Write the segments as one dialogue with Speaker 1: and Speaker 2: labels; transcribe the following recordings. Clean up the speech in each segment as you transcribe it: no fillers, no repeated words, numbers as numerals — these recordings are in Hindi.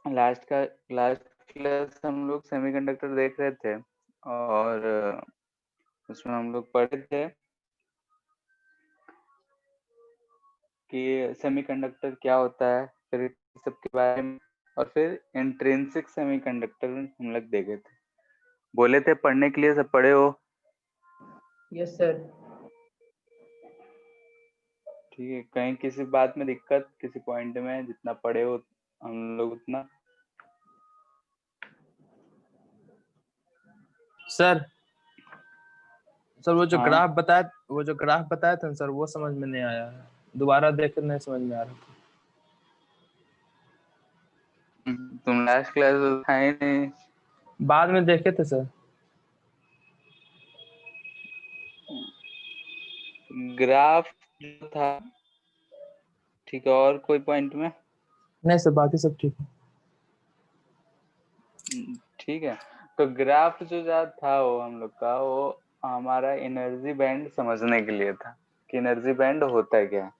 Speaker 1: लास्ट क्लास हम लोग सेमीकंडक्टर देख रहे थे और उसमें हम लोग पढ़े थे कि सेमीकंडक्टर क्या होता है, फिर इस सब के बारे में, और फिर इंट्रिंसिक सेमीकंडक्टर हम लोग देखे थे। बोले थे पढ़ने के लिए, सब पढ़े हो?
Speaker 2: Yes sir.
Speaker 1: ठीक है, कहीं किसी बात में दिक्कत, किसी पॉइंट में जितना पढ़े हो हम लोग उतना?
Speaker 3: सर वो जो
Speaker 1: हाँ,
Speaker 3: ग्राफ बताया था सर, वो समझ में नहीं आया, दोबारा देख नहीं समझ में आ रहा था।
Speaker 1: तुम लास्ट क्लास था ही नहीं।
Speaker 3: बाद में देखे थे सर।
Speaker 1: ग्राफ जो था, ठीक है, और कोई पॉइंट में?
Speaker 3: नहीं सर, बाकी सब ठीक है।
Speaker 1: ठीक है, तो ग्राफ जो था वो हम लोग का, वो हमारा एनर्जी बैंड समझने के लिए था कि एनर्जी बैंड होता है क्या।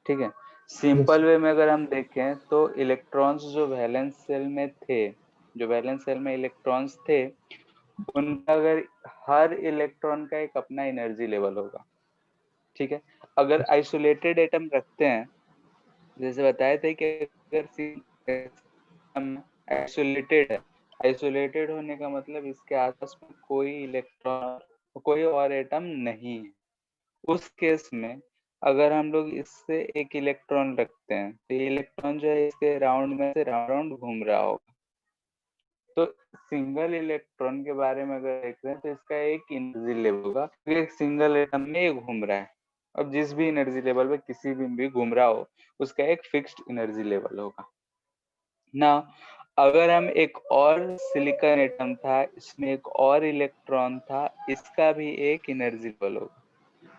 Speaker 1: ठीक है, सिंपल वे में अगर हम देखें तो इलेक्ट्रॉन्स जो वैलेंस सेल में थे, जो वैलेंस सेल में इलेक्ट्रॉन्स थे, उनका अगर हर इलेक्ट्रॉन का एक अपना एनर्जी लेवल होगा। ठीक है, अगर आइसोलेटेड एटम रखते हैं, जैसे बताए थे कि अगर आइसोलेटेड है, आइसोलेटेड होने का मतलब इसके आसपास में कोई इलेक्ट्रॉन, कोई और एटम नहीं है। उस केस में अगर हम लोग इससे एक इलेक्ट्रॉन रखते हैं तो ये इलेक्ट्रॉन जो है इसके राउंड में से राउंड राउंड घूम रहा होगा। तो सिंगल इलेक्ट्रॉन के बारे में अगर देख रहे हैं तो इसका एक एनर्जी लेवल होगा, क्योंकि एक सिंगल एटम में ये घूम रहा है। अब जिस भी एनर्जी लेवल पे किसी भी घूम रहा हो, उसका एक फिक्स्ड एनर्जी लेवल होगा ना। अगर हम एक और सिलिकॉन एटम था, इसमें एक और इलेक्ट्रॉन था, इसका भी एक एनर्जी लेवल होगा।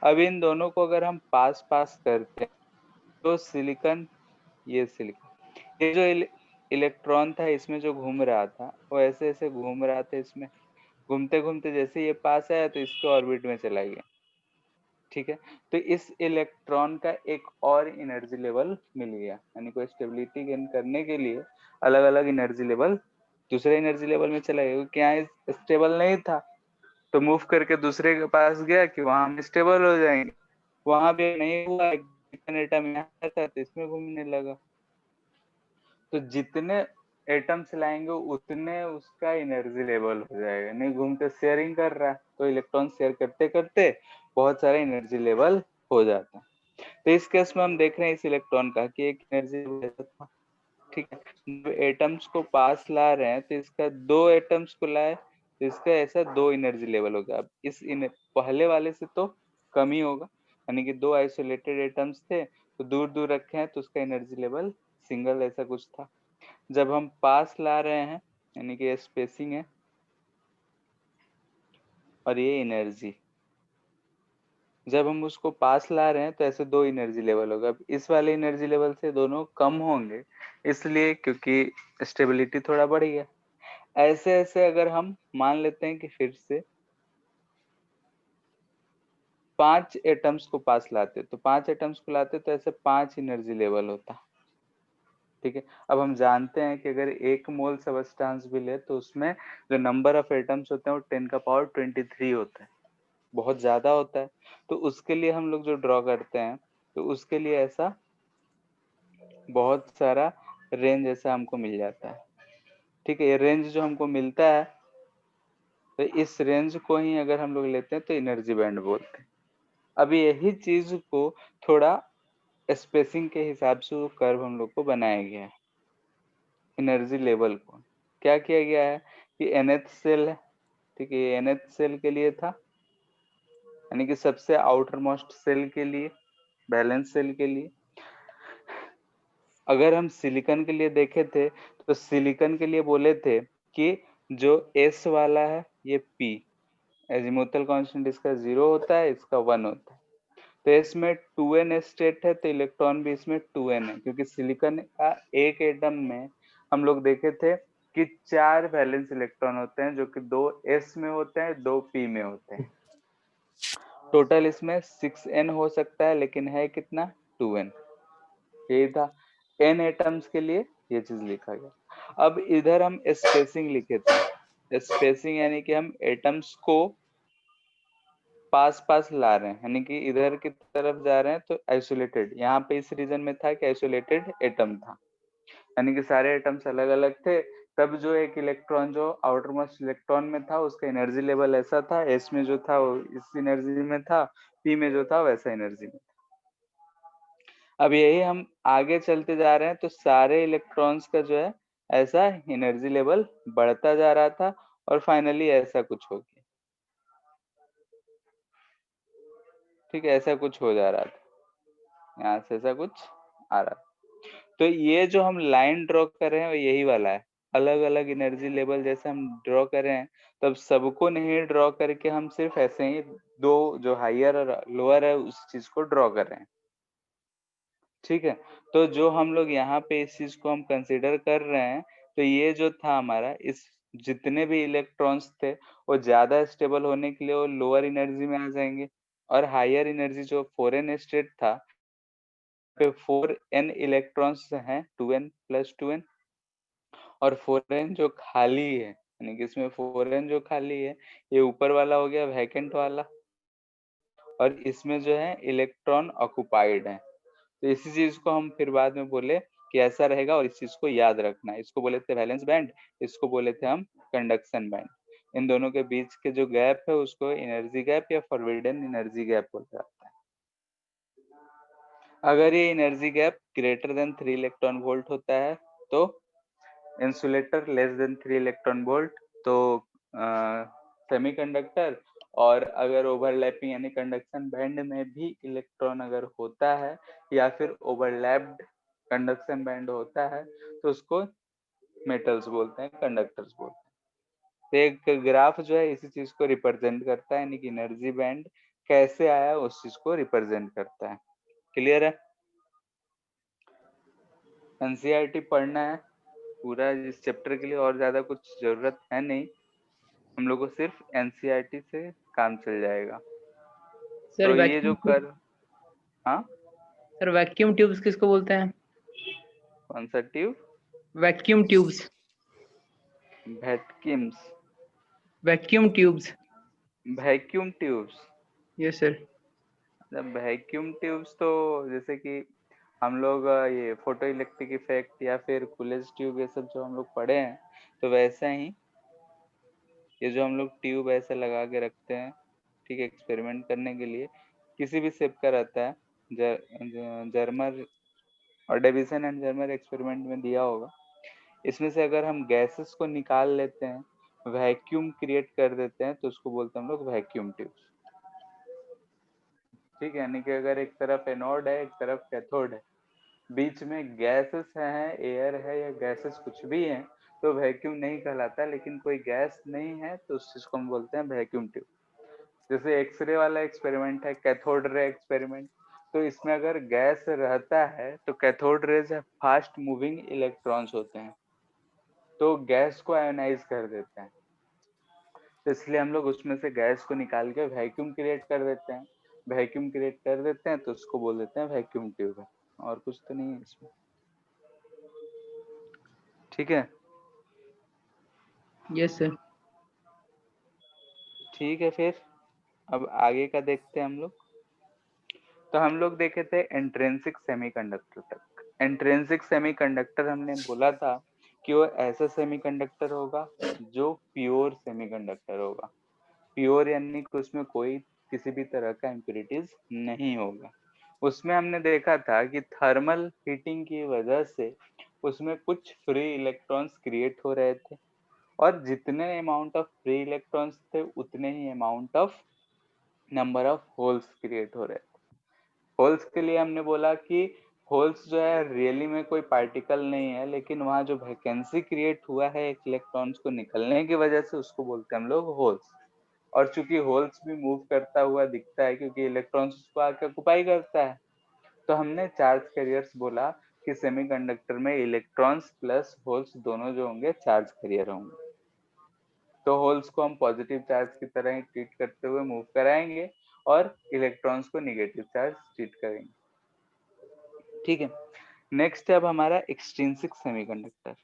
Speaker 1: अब इन दोनों को अगर हम पास पास करते हैं तो सिलिकॉन, ये सिलिकॉन, ये जो इलेक्ट्रॉन था इसमें जो घूम रहा था, वो ऐसे ऐसे घूम रहा था, इसमें घूमते घूमते जैसे ये पास आया तो इसके ऑर्बिट में चला गया। ठीक है, तो इस इलेक्ट्रॉन का एक और एनर्जी लेवल मिल गया, यानी कोई स्टेबिलिटी गेन करने के लिए अलग अलग एनर्जी लेवल दूसरे एनर्जी लेवल में चला गया, क्योंकि यहाँ स्टेबल नहीं था तो मूव करके दूसरे के पास गया कि वहां हम स्टेबल हो जाएंगे। वहां भी नहीं हुआ, एटम यहाँ था तो इसमें घूमने लगा। तो जितने एटम्स लाएंगे उतने उसका एनर्जी लेवल हो जाएगा, नहीं घूमते शेयरिंग कर रहा है तो इलेक्ट्रॉन शेयर करते करते बहुत सारा एनर्जी लेवल हो जाता है। तो इस केस में हम देख रहे हैं इस इलेक्ट्रॉन का कि एक एनर्जी लेवल था। ठीक है, एटम्स को पास ला रहे हैं तो इसका दो एटम्स को लाए तो इसका ऐसा दो एनर्जी लेवल होगा। अब इस पहले वाले से तो कम ही होगा, यानी कि दो आइसोलेटेड एटम्स थे तो दूर दूर रखे हैं तो उसका एनर्जी लेवल सिंगल ऐसा कुछ था। जब हम पास ला रहे हैं यानी कि स्पेसिंग है और ये एनर्जी, जब हम उसको पास ला रहे हैं तो ऐसे दो एनर्जी लेवल होगा। अब इस वाले एनर्जी लेवल से दोनों कम होंगे, इसलिए क्योंकि स्टेबिलिटी थोड़ा बढ़ गया। ऐसे ऐसे अगर हम मान लेते हैं कि फिर से 5 एटम्स को पास लाते तो 5 एटम्स को लाते तो ऐसे 5 एनर्जी लेवल होता। ठीक है, अब हम जानते हैं कि अगर 1 मोल सबस्टेंस भी ले तो उसमें जो नंबर ऑफ एटम्स होते हैं वो 10⁻23 होता है, बहुत ज्यादा होता है। तो उसके लिए हम लोग जो ड्रॉ करते हैं तो उसके लिए ऐसा बहुत सारा रेंज ऐसा हमको मिल जाता है। ठीक है, ये रेंज जो हमको मिलता है तो इस रेंज को ही अगर हम लोग लेते हैं तो एनर्जी बैंड बोलते हैं। अब यही चीज को थोड़ा स्पेसिंग के हिसाब से वो कर्व हम लोग को बनाया गया है। एनर्जी लेवल को क्या किया गया है कि nth सेल है, ठीक है, ये nth सेल के लिए था, यानी कि सबसे आउटर मोस्ट सेल के लिए, बैलेंस सेल के लिए। अगर हम सिलिकॉन के लिए देखे थे तो सिलिकॉन के लिए बोले थे कि जो S वाला है ये P, एजीमुथल कांस्टेंट इसका 0 होता है, इसका 1 होता है। तो इसमें 2n स्टेट है तो इलेक्ट्रॉन भी इसमें 2n है, क्योंकि सिलिकॉन का एक एटम में हम लोग देखे थे कि 4 वैलेंस इलेक्ट्रॉन होते हैं, जो कि 2 s में होते हैं, 2 p में होते हैं। टोटल इसमें 6n हो सकता है, लेकिन है कितना 2n। यही था n एटम्स के लिए ये चीज लिखा गया। अब इधर हम स्पेसिंग लिखे थे, स्पेसिंग यानी कि हम एटम्स को पास पास ला रहे हैं, यानी कि इधर की तरफ जा रहे हैं तो आइसोलेटेड, यहाँ पे इस रीजन में था कि आइसोलेटेड एटम था, यानी कि सारे एटम्स अलग अलग थे। तब जो एक इलेक्ट्रॉन जो आउटर मोस्ट इलेक्ट्रॉन में था उसका एनर्जी लेवल ऐसा था, एस में जो था वो इस एनर्जी में था, पी में जो था वैसा एनर्जी में। अब यही हम आगे चलते जा रहे हैं तो सारे इलेक्ट्रॉन्स का जो है ऐसा एनर्जी लेवल बढ़ता जा रहा था और फाइनली ऐसा कुछ हो गया। ठीक है, ऐसा कुछ हो जा रहा था, यहाँ से ऐसा कुछ आ रहा था। तो ये जो हम लाइन ड्रॉ कर रहे हैं वो यही वाला है, अलग अलग एनर्जी लेवल जैसे हम ड्रॉ कर रहे हैं, तब सबको नहीं ड्रॉ करके हम सिर्फ ऐसे ही दो जो हायर और लोअर है उस चीज को ड्रॉ कर रहे हैं। ठीक है, तो जो हम लोग यहाँ पे इस चीज को हम कंसीडर कर रहे हैं, तो ये जो था हमारा, इस जितने भी इलेक्ट्रॉन्स थे वो ज्यादा स्टेबल होने के लिए वो लोअर एनर्जी में आ जाएंगे, और हायर एनर्जी जो 4n स्टेट था पे 4n इलेक्ट्रॉन्स हैं, 2n प्लस 2n, और 4n जो खाली है, यानी कि इसमें 4n जो खाली है ये ऊपर वाला हो गया वैकेंट वाला, और इसमें जो है इलेक्ट्रॉन ऑक्युपाइड है। तो इसी चीज को हम फिर बाद में बोले कि ऐसा रहेगा, और इस चीज को याद रखना है। इसको बोले थे वैलेंस बैंड, इसको बोले थे हम कंडक्शन बैंड। इन दोनों के बीच के जो गैप है उसको एनर्जी गैप या फॉरबिडन एनर्जी गैप बोला जाता है। अगर ये energy gap greater than 3 electron volt होता है तो insulator, less than 3 electron volt तो सेमीकंडक्टर, और अगर ओवरलैपिंग यानी कंडक्शन बैंड में भी इलेक्ट्रॉन अगर होता है या फिर ओवरलैप्ड कंडक्शन बैंड होता है तो उसको मेटल्स बोलते हैं, कंडक्टर्स बोलते हैं। तो एक ग्राफ जो है इसी चीज को रिप्रेजेंट करता है, यानी कि एनर्जी बैंड कैसे आया उस चीज को रिप्रेजेंट करता है। क्लियर है? एनसीईआरटी पढ़ना है पूरा इस चैप्टर के लिए, और ज्यादा कुछ जरूरत है नहीं, हम लोग को सिर्फ एनसीईआरटी से काम चल जाएगा।
Speaker 2: सर
Speaker 1: तो ये जो
Speaker 2: वैक्यूम,
Speaker 1: कर, हाँ
Speaker 2: सर वैक्यूम ट्यूब्स किसको बोलते हैं?
Speaker 1: कौन सा tube?
Speaker 2: Vacuum tubes,
Speaker 1: vacuums,
Speaker 2: vacuum tubes.
Speaker 1: Vacuum tubes.
Speaker 2: Yes sir.
Speaker 1: Vacuum tubes तो जैसे कि हम लोग ये फोटो इलेक्ट्रिक इफेक्ट या फिर कुलेज ट्यूब ये सब जो हम लोग पढ़े हैं, तो वैसा ही ये जो हम लोग ट्यूब ऐसे लगा के रखते हैं, ठीक है, एक्सपेरिमेंट करने के लिए, किसी भी शेप का रहता है, जर्मर और डेविसन एंड जर्मर एक्सपेरिमेंट में दिया होगा। इसमें से अगर हम गैसेस को निकाल लेते हैं, वैक्यूम क्रिएट कर देते हैं, तो उसको बोलते हैं हम लोग वैक्यूम ट्यूब्स। ठीक है, यानी कि अगर एक तरफ एनोड है एक तरफ कैथोड है, बीच में गैसेस हैं, एयर है या गैसेस कुछ भी है, तो वैक्यूम नहीं कहलाता, लेकिन कोई गैस नहीं है तो उस चीज को हम बोलते हैं वैक्यूम ट्यूब। जैसे एक्सरे वाला एक्सपेरिमेंट है, कैथोड रे एक्सपेरिमेंट, तो इसमें अगर गैस रहता है तो cathode rays fast moving electrons होते हैं, तो गैस को आयोनाइज कर देते हैं, तो इसलिए हम लोग उसमें से गैस को निकाल के वैक्यूम क्रिएट कर देते हैं। वैक्यूम क्रिएट कर देते हैं तो उसको बोल देते हैं वैक्यूम ट्यूब है, और कुछ तो नहीं है इसमें। ठीक है,
Speaker 2: यस सर।
Speaker 1: ठीक है, फिर अब आगे का देखते हैं हम लोग। तो हम लोग देखे थे इंट्रिंसिक सेमीकंडक्टर तक। इंट्रिंसिक सेमीकंडक्टर हमने बोला था कि वो ऐसा सेमीकंडक्टर होगा जो प्योर सेमीकंडक्टर होगा। प्योर यानी कि उसमें कोई किसी भी तरह का इम्प्यूरिटीज नहीं होगा। उसमें हमने देखा था कि थर्मल हीटिंग की वजह से उसमें कुछ फ्री इलेक्ट्रॉन्स क्रिएट हो रहे थे, और जितने अमाउंट ऑफ फ्री इलेक्ट्रॉन्स थे उतने ही amount of number of holes create हो रहे थे। होल्स के लिए हमने बोला कि होल्स जो है रियली में कोई पार्टिकल नहीं है, लेकिन वहां जो वैकेंसी क्रिएट हुआ है एक इलेक्ट्रॉन्स को निकलने की वजह से उसको बोलते हैं हम लोग होल्स। और चूंकि होल्स भी मूव करता हुआ दिखता है क्योंकि इलेक्ट्रॉन्स उसको आके ऑक्युपाई करता है, तो हमने चार्ज कैरियर्स बोला कि सेमीकंडक्टर में इलेक्ट्रॉन्स प्लस होल्स दोनों जो होंगे चार्ज कैरियर होंगे। तो होल्स को हम पॉजिटिव चार्ज की तरह ही ट्रीट करते हुए मूव कराएंगे और इलेक्ट्रॉन्स को निगेटिव चार्ज ट्रीट करेंगे। ठीक है, नेक्स्ट है अब हमारा एक्सट्रिंसिक सेमीकंडक्टर।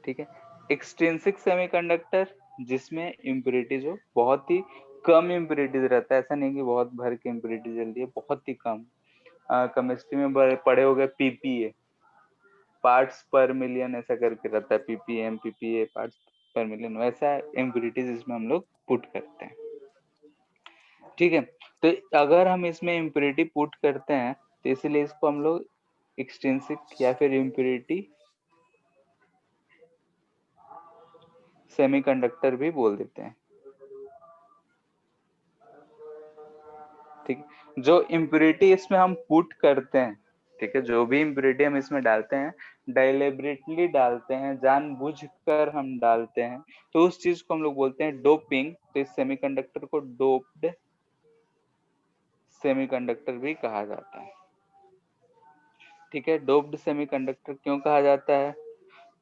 Speaker 1: ठीक है। एक्सट्रिंसिक सेमीकंडक्टर जिसमें इम्प्योरिटीज हो, बहुत ही कम इम्प्योरिटीज रहता है, ऐसा नहीं कि बहुत भर के इम्प्योरिटी जल रही है, बहुत ही कम। केमिस्ट्री में पढ़े हो गए पीपीए, पार्ट्स पर मिलियन ऐसा करके रहता है, पीपीएम पीपीए पार्ट्स पर मिलियन, वैसा इम्प्योरिटीज इसमें हम लोग पुट करते हैं। ठीक है, तो अगर हम इसमें इम्प्योरिटी पुट करते हैं तो इसलिए इसको हम लोग एक्सट्रिंसिक या फिर इम्प्योरिटी सेमीकंडक्टर भी बोल देते हैं। ठीक, जो इम्प्योरिटी इसमें हम पुट करते हैं, ठीक है, जो भी इम्प्योरिटी हम इसमें डालते हैं, डाइलेबरेटली डालते हैं, जानबूझकर हम डालते हैं, तो उस चीज को हम लोग बोलते हैं डोपिंग। तो इस सेमीकंडक्टर को डोप्ड सेमीकंडक्टर भी कहा जाता है। ठीक है, डोप्ड सेमीकंडक्टर क्यों कहा जाता है?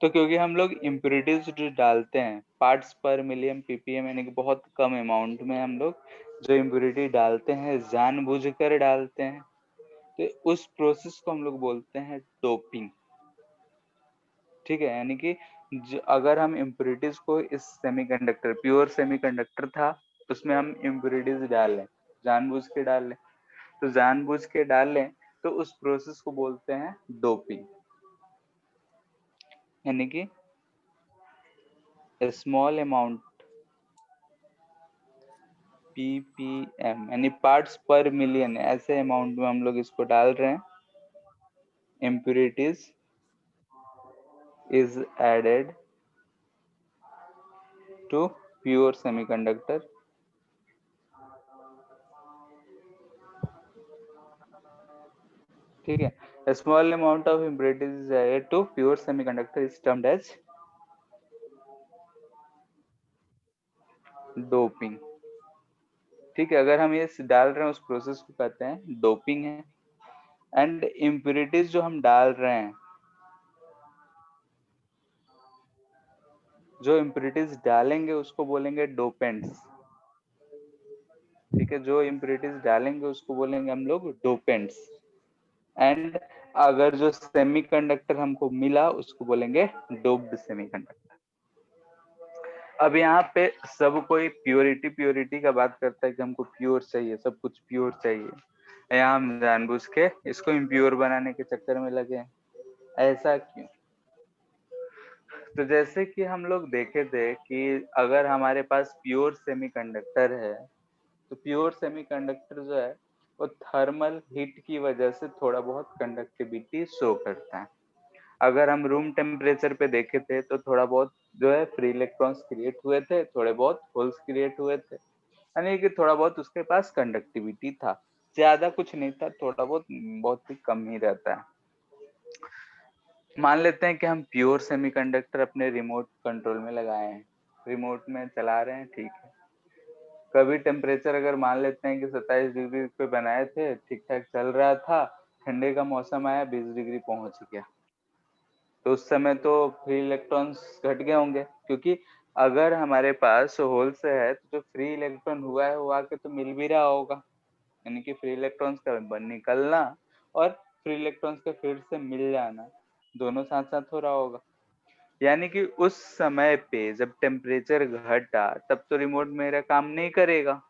Speaker 1: तो क्योंकि हम लोग इम्प्योरिटीज जो डालते हैं पार्ट्स पर मिलियन पीपीएम, यानी कि बहुत कम अमाउंट में हम लोग जो इम्प्योरिटी डालते हैं, जानबूझकर डालते हैं, तो उस प्रोसेस को हम लोग बोलते हैं डोपिंग। ठीक है, यानी कि अगर हम इम्प्योरिटीज को इस सेमीकंडक्टर, प्योर सेमीकंडक्टर था, उसमें हम इम्प्योरिटीज डाल लें, जानबूझ के डाल लें, तो जानबूझ के डाल लें तो उस प्रोसेस को बोलते हैं डोपिंग। यानी कि स्मॉल अमाउंट ppm यानी पार्ट्स पर मिलियन, ऐसे अमाउंट में हम लोग इसको डाल रहे हैं, impurities is added to pure semiconductor ठीक है, a small amount of impurities is added to pure semiconductor is termed as doping। ठीक है, अगर हम ये डाल रहे हैं उस प्रोसेस को कहते हैं डोपिंग है। एंड इम्प्योरिटीज जो हम डाल रहे हैं, जो इम्प्योरिटीज डालेंगे उसको बोलेंगे डोपेंट्स। ठीक है, जो इम्प्योरिटीज डालेंगे उसको बोलेंगे हम लोग डोपेंट्स। एंड अगर जो सेमीकंडक्टर हमको मिला उसको बोलेंगे डोप्ड सेमीकंडक्टर। अब यहाँ पे सब कोई प्योरिटी का बात करता है कि हमको प्योर चाहिए, सब कुछ प्योर चाहिए, यहाँ हम जानबूझ के इसको इम्प्योर बनाने के चक्कर में लगे हैं। ऐसा क्यों? तो जैसे कि हम लोग देखे थे कि अगर हमारे पास प्योर सेमीकंडक्टर है, तो प्योर सेमीकंडक्टर जो है वो थर्मल हीट की वजह से थोड़ा बहुत कंडक्टिविटी शो करता है। अगर हम रूम टेम्परेचर पे देखे थे तो थोड़ा बहुत जो है फ्री इलेक्ट्रॉन्स क्रिएट हुए थे, थोड़े बहुत होल्स क्रिएट हुए थे, यानी कि थोड़ा बहुत उसके पास कंडक्टिविटी था, ज्यादा कुछ नहीं था, थोड़ा बहुत ही कम ही रहता है। मान लेते हैं कि हम प्योर सेमीकंडक्टर अपने रिमोट कंट्रोल में लगाए हैं, रिमोट में चला रहे हैं, ठीक है। कभी टेम्परेचर अगर मान लेते हैं कि 27 डिग्री पे बनाए थे, ठीक ठाक चल रहा था, ठंडे का मौसम आया 20 डिग्री पहुंच गया, तो उस समय तो फ्री इलेक्ट्रॉन्स घट गए होंगे, क्योंकि अगर हमारे पास होल्स है तो जो फ्री इलेक्ट्रॉन हुआ है वो आके तो मिल भी रहा होगा, यानी कि फ्री इलेक्ट्रॉन्स का निकलना और फ्री इलेक्ट्रॉन्स का फिर से मिल जाना दोनों साथ साथ हो रहा होगा। यानी कि उस समय पे जब टेम्परेचर घटा तब तो रिमोट मेरा काम नहीं करेगा,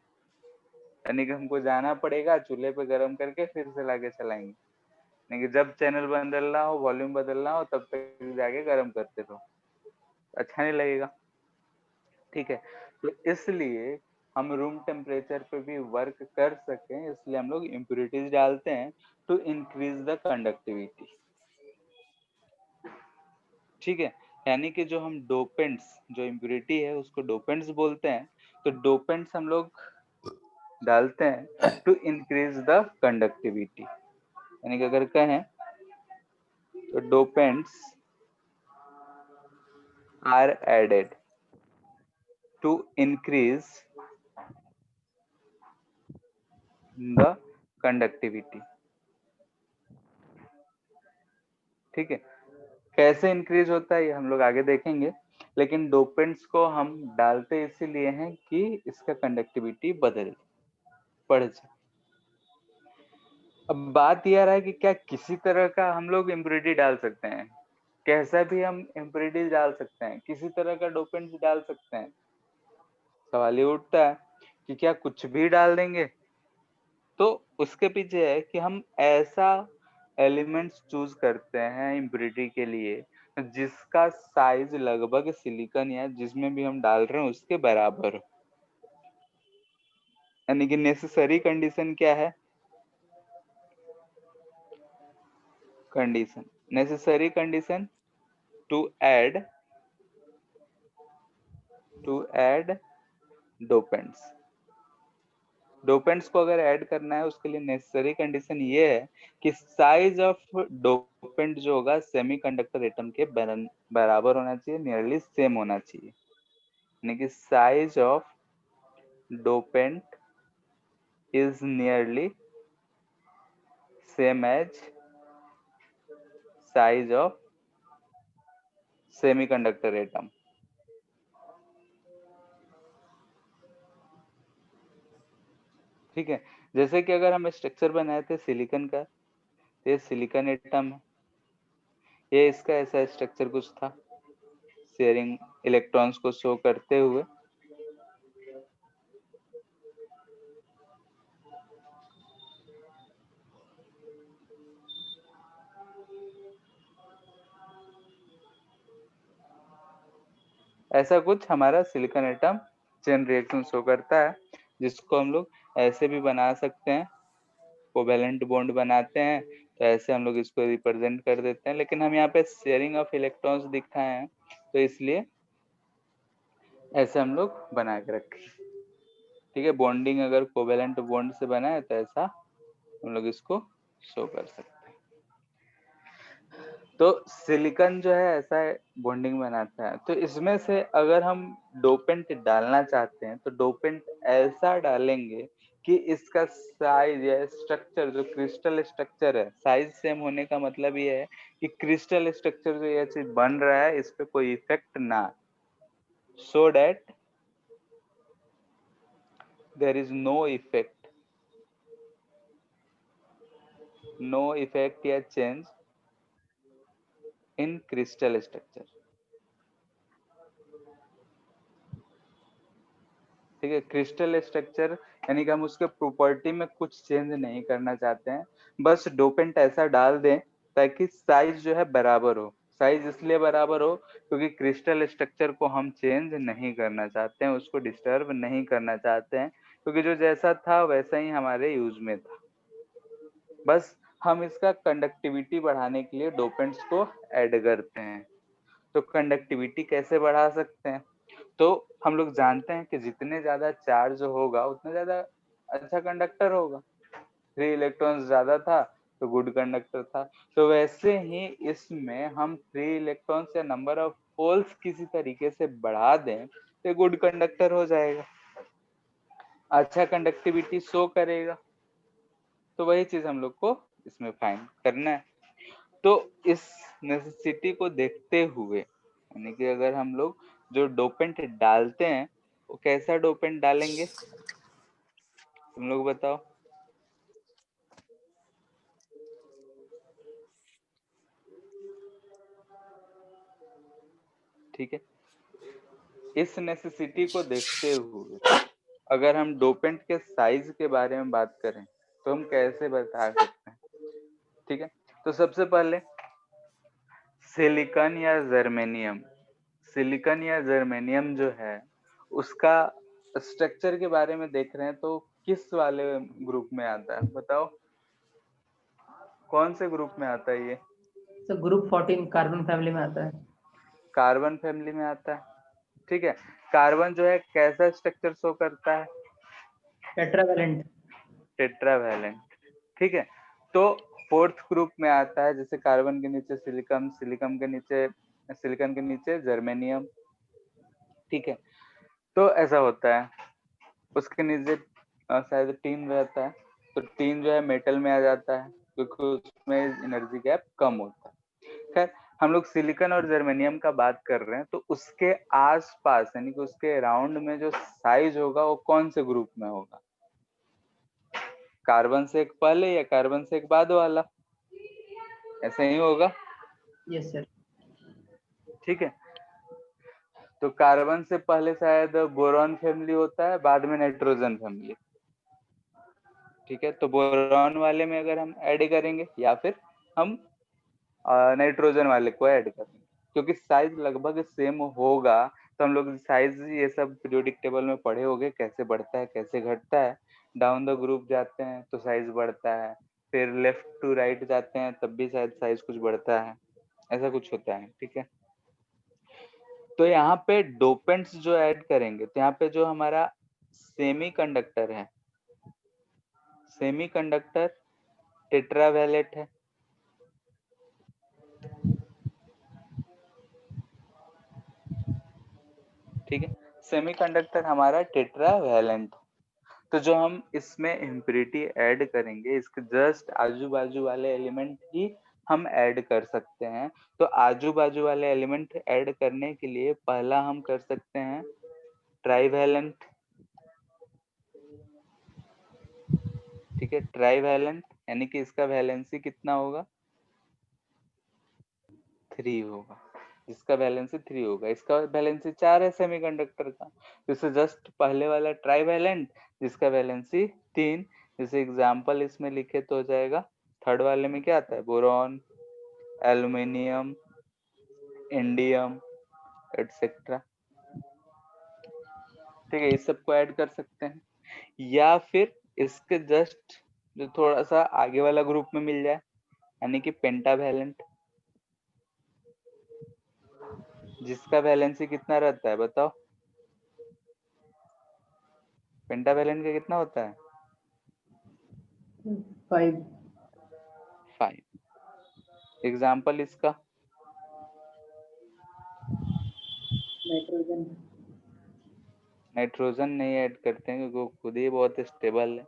Speaker 1: यानी कि हमको जाना पड़ेगा चूल्हे पे गर्म करके फिर से लाके चलाएंगे, यानी कि जब चैनल बदलना हो, वॉल्यूम बदलना हो, तब तक जाके गर्म करते रहो, अच्छा नहीं लगेगा। ठीक है, तो इसलिए हम रूम टेम्परेचर पे भी वर्क कर सकें, इसलिए हम लोग इम्प्योरिटीज डालते हैं टू इंक्रीज द कंडक्टिविटी। ठीक है, यानी कि जो हम डोपेंट्स, जो इम्प्योरिटी है उसको डोपेंट्स बोलते हैं, तो डोपेंट्स हम लोग डालते हैं टू इंक्रीज द कंडक्टिविटी। यानी कि अगर कहें तो dopants are added to increase the conductivity. ठीक है, कैसे इंक्रीज होता है ये हम लोग आगे देखेंगे, लेकिन डोपेंट्स को हम डालते इसीलिए हैं कि इसका कंडक्टिविटी बढ़ जाए। अब बात यह है कि क्या किसी तरह का हम लोग इम्प्योरिटी डाल सकते हैं? कैसा भी हम इम्प्योरिटीज डाल सकते हैं, किसी तरह का डोपेंट डाल सकते हैं। सवाल ये उठता है कि क्या कुछ भी डाल देंगे? तो उसके पीछे है कि हम ऐसा एलिमेंट्स चूज करते हैं इम्प्योरिटी के लिए जिसका साइज लगभग सिलिकॉन या जिसमें भी हम डाल रहे हैं उसके बराबर हो। यानी कि नेसेसरी कंडीशन क्या है? Condition, necessary condition to add dopants. Dopants को अगर ऐड करना है उसके लिए नेसेसरी कंडीशन ये है कि साइज ऑफ डोपेंट जो होगा सेमीकंडक्टर एटम के बराबर होना चाहिए, नियरली सेम होना चाहिए। यानी कि size of dopant is nearly same as size of semiconductor atom. ठीक है, जैसे कि अगर हम स्ट्रक्चर बनाए थे सिलिकॉन का, ये सिलिकॉन एटम है, ये इसका ऐसा स्ट्रक्चर कुछ था, शेयरिंग इलेक्ट्रॉन्स को शो करते हुए। ऐसा कुछ हमारा silicon atom chain reaction show करता है, जिसको हम लोग ऐसे भी बना सकते हैं, कोवेलेंट बॉन्ड बनाते हैं तो ऐसे हम लोग इसको रिप्रेजेंट कर देते हैं। लेकिन हम यहाँ पे शेयरिंग ऑफ इलेक्ट्रॉन्स दिखाए हैं तो इसलिए ऐसे हम लोग बना के रखे। ठीक है, बॉन्डिंग अगर कोवेलेंट बॉन्ड से बना है तो ऐसा हम लोग इसको शो कर सकते हैं। तो सिलिकॉन जो है ऐसा बॉन्डिंग बनाता है। तो इसमें से अगर हम डोपेंट डालना चाहते हैं तो डोपेंट ऐसा डालेंगे कि इसका साइज या स्ट्रक्चर, जो क्रिस्टल स्ट्रक्चर है, साइज सेम होने का मतलब ये है कि क्रिस्टल स्ट्रक्चर जो ये चीज बन रहा है इस पे कोई इफेक्ट ना, so that there is no effect या चेंज इन क्रिस्टल स्ट्रक्चर। ठीक है, क्रिस्टल स्ट्रक्चर यानी कि हम उसके प्रॉपर्टी में कुछ चेंज नहीं करना चाहते हैं, बस डोपेंट ऐसा डाल दें ताकि साइज जो है बराबर हो। साइज इसलिए बराबर हो क्योंकि क्रिस्टल स्ट्रक्चर को हम चेंज नहीं करना चाहते हैं, उसको डिस्टर्ब नहीं करना चाहते हैं, क्योंकि जो जैसा था वैसा ही हमारे यूज में था। बस हम इसका कंडक्टिविटी बढ़ाने के लिए डोपेंट्स को ऐड करते हैं। तो कंडक्टिविटी कैसे बढ़ा सकते हैं? तो हम लोग जानते हैं कि जितने ज्यादा चार्ज होगा उतना ज्यादा अच्छा कंडक्टर होगा। 3 इलेक्ट्रॉन्स ज्यादा था तो गुड कंडक्टर था। तो वैसे ही इसमें हम 3 इलेक्ट्रॉन्स या नंबर ऑफ होल्स किसी तरीके से बढ़ा दें तो गुड कंडक्टर हो जाएगा, अच्छा कंडक्टिविटी शो करेगा। तो वही चीज हम लोग को इसमें फाइंड करना है। तो इस नेसेसिटी को देखते हुए, यानी कि अगर हम लोग जो डोपेंट डालते हैं वो कैसा डोपेंट डालेंगे, तुम लोग बताओ। ठीक है, इस नेसेसिटी को देखते हुए अगर हम डोपेंट के साइज के बारे में बात करें तो हम कैसे बता सकते हैं? ठीक है, तो सबसे पहले सिलिकॉन या जर्मेनियम, सिलिकॉन या जर्मेनियम जो है उसका स्ट्रक्चर के बारे में देख रहे हैं तो किस वाले ग्रुप में आता है बताओ, कौन से ग्रुप में आता है ये?
Speaker 2: सर ग्रुप 14 कार्बन फैमिली में आता है।
Speaker 1: कार्बन फैमिली में आता है। ठीक है, कार्बन जो है कैसा स्ट्रक्चर शो करता है?
Speaker 2: टेट्रावैलेंट।
Speaker 1: टेट्रावैलेंट। ठीक है, तो फोर्थ ग्रुप में आता है, जैसे कार्बन के नीचे सिलिकॉन, सिलिकॉन के नीचे जर्मेनियम। ठीक है, तो ऐसा होता है। उसके नीचे शायद टीन रहता है, तो टीन जो है मेटल में आ जाता है क्योंकि उसमें एनर्जी गैप कम होता है। खैर, हम लोग सिलिकॉन और जर्मेनियम का बात कर रहे हैं तो उसके आसपास यानी कि उसके राउंड में जो साइज होगा वो कौन से ग्रुप में होगा? कार्बन से एक पहले या कार्बन से एक बाद वाला, ऐसे ही होगा।
Speaker 2: Yes sir.
Speaker 1: ठीक है, तो कार्बन से पहले शायद बोरॉन फैमिली होता है, बाद में नाइट्रोजन फैमिली। ठीक है, तो बोरॉन वाले में अगर हम ऐड करेंगे या फिर हम नाइट्रोजन वाले को ऐड करेंगे, क्योंकि साइज लगभग सेम होगा, तो हम लोग साइज ये सब पीरियोडिक टेबल में पढ़े होंगे, कैसे बढ़ता है कैसे घटता है। डाउन द ग्रुप जाते हैं तो साइज बढ़ता है, फिर लेफ्ट टू राइट जाते हैं तब भी शायद साइज कुछ बढ़ता है, ऐसा कुछ होता है। ठीक है, तो यहाँ पे डोपेंट्स जो ऐड करेंगे, तो यहाँ पे जो हमारा सेमीकंडक्टर है, सेमीकंडक्टर टेट्रावैलेट है। ठीक है, सेमीकंडक्टर हमारा टेट्रावैलेंट। तो जो हम इसमें इम्प्योरिटी ऐड करेंगे, इसके जस्ट आजू बाजू वाले एलिमेंट ही हम ऐड कर सकते हैं। तो आजू बाजू वाले एलिमेंट ऐड करने के लिए पहला हम कर सकते हैं ट्राइवैलेंट। ठीक है, ट्राइवैलेंट यानी कि इसका वैलेंसी कितना होगा, 3 होगा, जिसका वैलेंसी 3 होगा। इसका वैलेंसी 4 है सेमीकंडक्टर का, तो इसे जस्ट पहले वाला ट्राइवैलेंट जिसका वैलेंसी 3, जैसे एग्जांपल इसमें लिखे तो हो जाएगा। थर्ड वाले में क्या आता है, बोरॉन, एल्युमिनियम, इंडियम एटसेट्रा। ठीक है, इस सबको ऐड कर सकते हैं, या फिर इसके जस्ट जो थोड़ा सा आगे वाला ग्रुप में मिल जाए, यानी कि पेंटावैलेंट, जिसका वैलेंसी कितना रहता है बताओ, पेंटावैलेंट का कितना होता है,
Speaker 2: 5
Speaker 1: 5। एग्जाम्पल इसका,
Speaker 2: नाइट्रोजन।
Speaker 1: नाइट्रोजन नहीं ऐड करते हैं क्योंकि वो खुद ही बहुत स्टेबल है।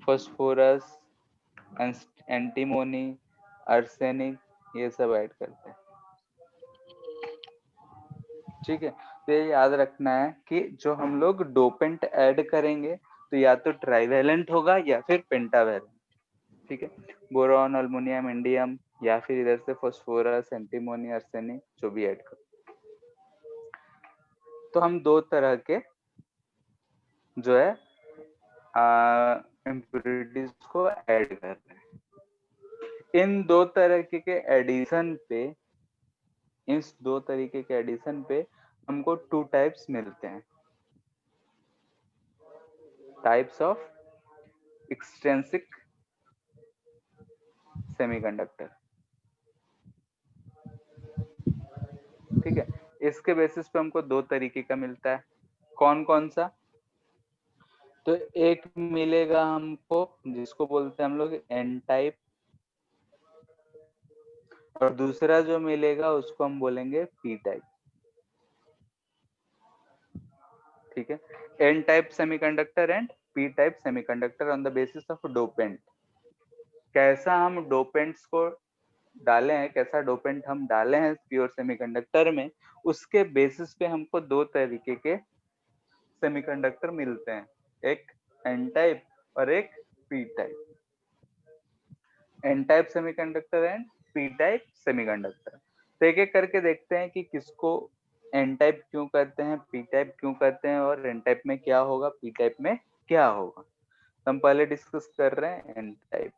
Speaker 1: फास्फोरस, एंटीमोनी, आर्सेनिक, ये सब ऐड करते हैं। ठीक है, तो ये याद रखना है कि जो हम लोग डोपेंट ऐड करेंगे तो या तो ट्राइवैलेंट होगा या फिर पेंटावैलेंट। ठीक है, बोरॉन, अल्युमिनियम, इंडियम, या फिर इधर से फास्फोरस, एंटीमोनी, आर्सेनिक, जो भी ऐड करो। तो हम दो तरह के जो है इम्प्योरिटीज को ऐड कर रहे हैं। इन दो तरीके के एडिशन पे, इस दो तरीके के एडिशन पे हमको 2 टाइप्स मिलते हैं, टाइप्स ऑफ एक्सट्रिंसिक सेमीकंडक्टर। ठीक है, इसके बेसिस पे हमको 2 तरीके का मिलता है। कौन कौन सा, तो एक मिलेगा हमको जिसको बोलते हैं हम लोग एन टाइप, और दूसरा जो मिलेगा उसको हम बोलेंगे पी टाइप। ठीक है, N type semiconductor and P type semiconductor on the basis of dopant. कैसा हम डोपेंट्स को डाले हैं, कैसा डोपेंट हम डाले हैं प्योर सेमीकंडक्टर में, उसके बेसिस पे हमको 2 तरीके के सेमीकंडक्टर मिलते हैं, एक एन टाइप और एक P type. N type semiconductor and P type semiconductor. तो एक एक करके देखते हैं कि किसको एन टाइप क्यों कहते हैं, पी टाइप क्यों कहते हैं, और एन टाइप में क्या होगा, पी टाइप में क्या होगा। तो हम पहले डिस्कस कर रहे हैं एन टाइप।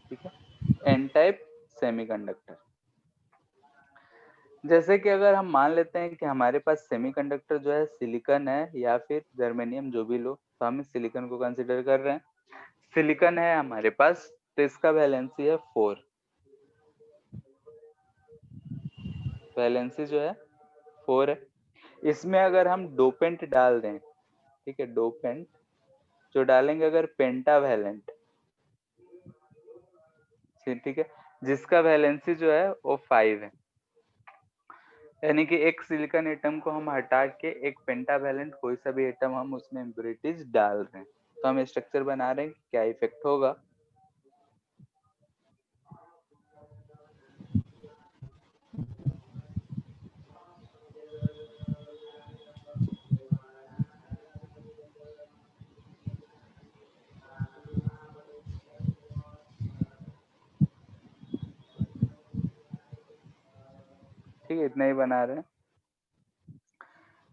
Speaker 1: ठीक है, एन टाइप सेमीकंडक्टर। जैसे कि अगर हम मान लेते हैं कि हमारे पास सेमीकंडक्टर जो है सिलिकॉन है या फिर जर्मेनियम, जो भी लो, तो हम इस सिलिकॉन को कंसीडर कर रहे हैं। सिलिकॉन है हमारे पास, तो इसका वैलेंसी है 4, वैलेंसी जो है 4 है। इसमें अगर हम डोपेंट डाल दें, ठीक है, डोपेंट जो डालेंगे अगर पेंटावैलेंट, ठीक है, जिसका वैलेंसी जो है वो 5 है, यानी कि एक सिलिकॉन एटम को हम हटा के एक पेंटावैलेंट कोई सा भी एटम हम उसमें इम्प्योरिटीज डाल रहे हैं, तो हम स्ट्रक्चर बना रहे हैं कि क्या इफेक्ट होगा। ठीक है, इतना ही बना रहे हैं।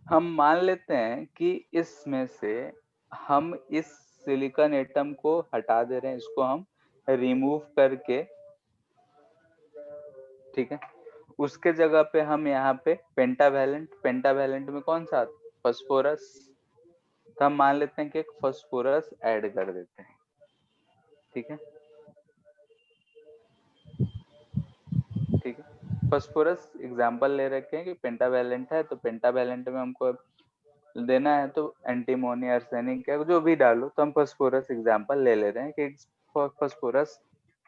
Speaker 1: हम मान लेते हैं कि इसमें से हम इस सिलिकॉन एटम को हटा दे रहे हैं, इसको हम रिमूव करके, ठीक है, उसके जगह पे हम यहाँ पे पेंटावैलेंट में कौन सा फास्फोरस, तो हम मान लेते हैं कि एक फास्फोरस ऐड कर देते हैं, ठीक है, ठीक है। फास्फोरस एग्जांपल ले रखे हैं कि पेंटावैलेंट है, तो पेंटावैलेंट में हमको देना है तो एंटीमोनी, आर्सेनिक है, जो भी डालो, तो हम फास्फोरस एग्जांपल ले रहे हैं कि फास्फोरस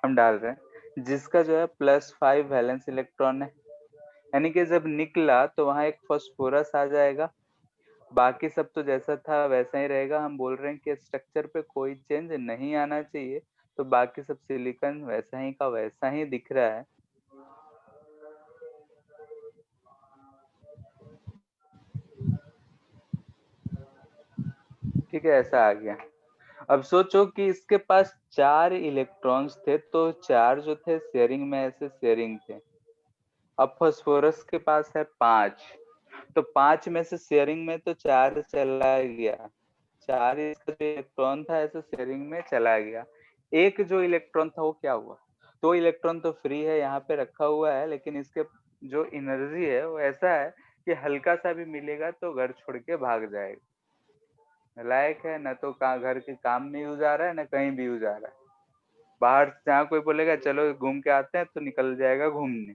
Speaker 1: हम डाल रहे हैं जिसका जो है +5 वैलेंस इलेक्ट्रॉन है, यानी कि जब निकला तो वहां एक फास्फोरस आ जाएगा, बाकी सब तो जैसा था वैसा ही रहेगा। हम बोल रहे हैं कि स्ट्रक्चर पे कोई चेंज नहीं आना चाहिए, तो बाकी सब सिलिकॉन वैसा ही का वैसा ही दिख रहा है। ठीक है, ऐसा आ गया। अब सोचो कि इसके पास 4 इलेक्ट्रॉन्स थे, तो 4 जो थे शेयरिंग में ऐसे शेयरिंग थे। अब फास्फोरस के पास है 5, तो 5 में से शेयरिंग में तो 4 चला गया, 4 इसका जो इलेक्ट्रॉन था ऐसे शेयरिंग में चला गया। एक जो इलेक्ट्रॉन था वो क्या हुआ, 2 इलेक्ट्रॉन तो फ्री है यहाँ पे रखा हुआ है, लेकिन इसके जो एनर्जी है वो ऐसा है कि हल्का सा भी मिलेगा तो घर छोड़ के भाग जाएगा, लायक है ना, तो घर के काम में यूज आ रहा है ना कहीं भी यूज आ रहा है। बाहर जहाँ कोई बोलेगा चलो घूम के आते हैं तो निकल जाएगा घूमने,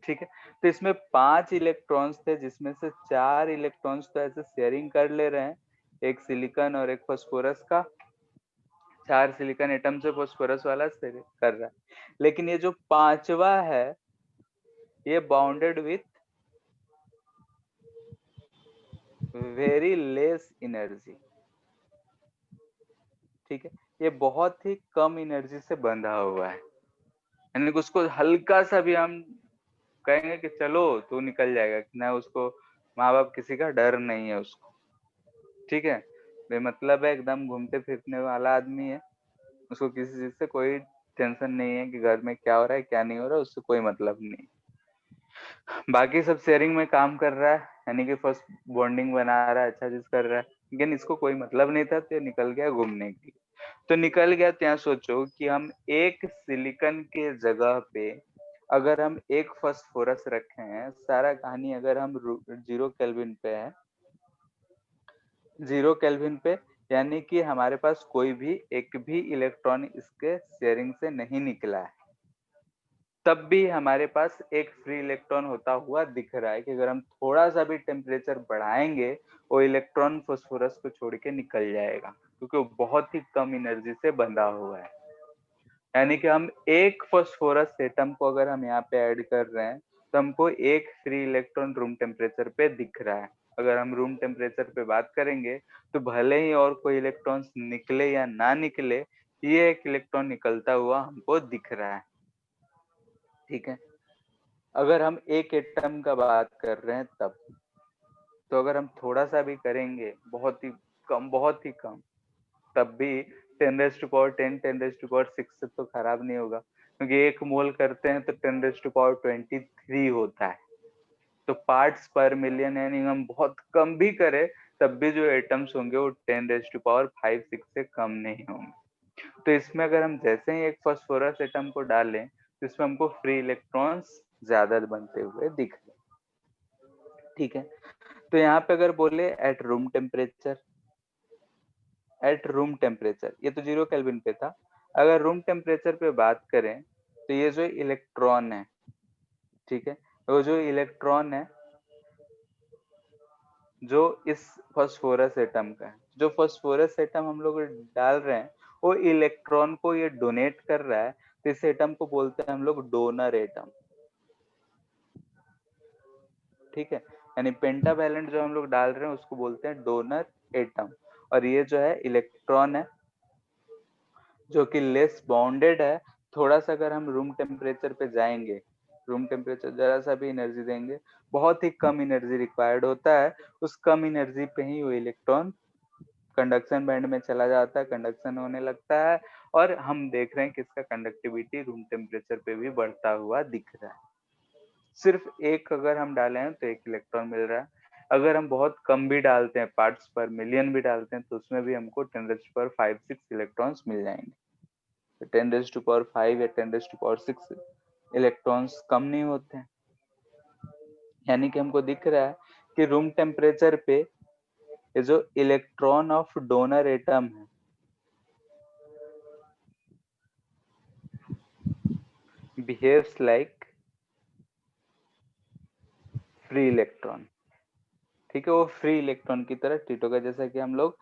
Speaker 1: ठीक है। तो इसमें 5 इलेक्ट्रॉन्स थे जिसमें से 4 इलेक्ट्रॉन्स तो ऐसे शेयरिंग कर ले रहे हैं, एक सिलिकॉन और एक फास्फोरस का, 4 सिलिकॉन एटम से फास्फोरस वाला शेयर कर रहा है, लेकिन ये जो 5वां है ये bounded with very less energy, ठीक है, ये बहुत ही कम एनर्जी से बंधा हुआ है, यानी कि उसको हल्का सा भी हम कहेंगे कि चलो तो निकल जाएगा, ना उसको माँ बाप किसी का डर नहीं है उसको, ठीक है, बेमतलब है, एकदम घूमते फिरने वाला आदमी है, उसको किसी चीज से कोई टेंशन नहीं है कि घर में क्या हो रहा है क्या नहीं हो रहा है, उससे कोई मतलब नहीं। बाकी सब शेयरिंग में काम कर रहा है, यानी कि फर्स्ट बॉन्डिंग बना रहा है, अच्छा चीज कर रहा है, लेकिन इसको कोई मतलब नहीं था, तो निकल गया घूमने के लिए। तो निकल गया, तो यहाँ सोचो कि हम एक सिलिकॉन के जगह पे अगर हम एक फास्फोरस रखे हैं, सारा कहानी अगर हम 0 केल्विन पे है, 0 केल्विन पे, यानी कि हमारे पास कोई भी एक भी इलेक्ट्रॉन इसके शेयरिंग से नहीं निकला है, तब भी हमारे पास एक फ्री इलेक्ट्रॉन होता हुआ दिख रहा है कि अगर हम थोड़ा सा भी टेम्परेचर बढ़ाएंगे वो इलेक्ट्रॉन फास्फोरस को छोड़ के निकल जाएगा, क्योंकि वो बहुत ही कम एनर्जी से बंधा हुआ है। यानी कि हम एक फास्फोरस एटम को अगर हम यहाँ पे ऐड कर रहे हैं तो हमको एक फ्री इलेक्ट्रॉन रूम टेम्परेचर पे दिख रहा है। अगर हम रूम टेम्परेचर पे बात करेंगे तो भले ही और कोई इलेक्ट्रॉन्स निकले या ना निकले, ये एक इलेक्ट्रॉन निकलता हुआ हमको दिख रहा है, ठीक है। अगर हम एक एटम का बात कर रहे हैं तब, तो अगर हम थोड़ा सा भी करेंगे, बहुत ही कम, तब भी 10⁻10 10⁻6 से तो खराब नहीं होगा, क्योंकि 1 मोल करते हैं तो 10⁻23 होता है, तो पार्ट्स पर मिलियन, यानी हम बहुत कम भी करें तब भी जो एटम्स होंगे वो 10⁵5 से कम नहीं होंगे। तो इसमें अगर हम जैसे ही एक फास्फोरस एटम को डालें तो इसमें हमको फ्री इलेक्ट्रॉन्स ज्यादा बनते हुए दिख रहे, ठीक है। तो यहाँ पे अगर बोले एट रूम टेम्परेचर, ये तो 0 केल्विन पे था, अगर रूम टेम्परेचर पे बात करें तो ये जो इलेक्ट्रॉन है, ठीक है, वो जो इलेक्ट्रॉन है जो इस फास्फोरस एटम का है, जो फास्फोरस एटम हम लोग डाल रहे हैं वो इलेक्ट्रॉन को ये डोनेट कर रहा है, तो इस एटम को बोलते हैं हम लोग डोनर एटम, ठीक है। यानी पेंटावैलेंट जो हम लोग डाल रहे हैं उसको बोलते हैं डोनर एटम, और ये जो है इलेक्ट्रॉन है जो कि लेस बाउंडेड है। थोड़ा सा अगर हम रूम टेम्परेचर पे जाएंगे, रूम टेम्परेचर जरा सा भी एनर्जी देंगे, बहुत ही कम एनर्जी रिक्वायर्ड होता है, उस कम एनर्जी पे ही वो इलेक्ट्रॉन कंडक्शन बैंड में चला जाता है, कंडक्शन होने लगता है, और हम देख रहे हैं कि इसका कंडक्टिविटी रूम टेम्परेचर पे भी बढ़ता हुआ दिख रहा है। सिर्फ एक अगर हम डाले हैं तो 1 इलेक्ट्रॉन मिल रहा है। अगर हम बहुत कम भी डालते हैं, पार्ट्स पर मिलियन भी डालते हैं, तो उसमें भी हमको 10⁵ इलेक्ट्रॉन्स मिल जाएंगे। तो 10⁵ या 10⁶ इलेक्ट्रॉन्स कम नहीं होते हैं। यानी कि हमको दिख रहा है कि रूम टेम्परेचर पे ये जो इलेक्ट्रॉन ऑफ डोनर एटम है बिहेव्स लाइक फ्री इलेक्ट्रॉन। ठीक है, वो फ्री इलेक्ट्रॉन की तरह ट्रीट होगा, जैसा कि हम लोग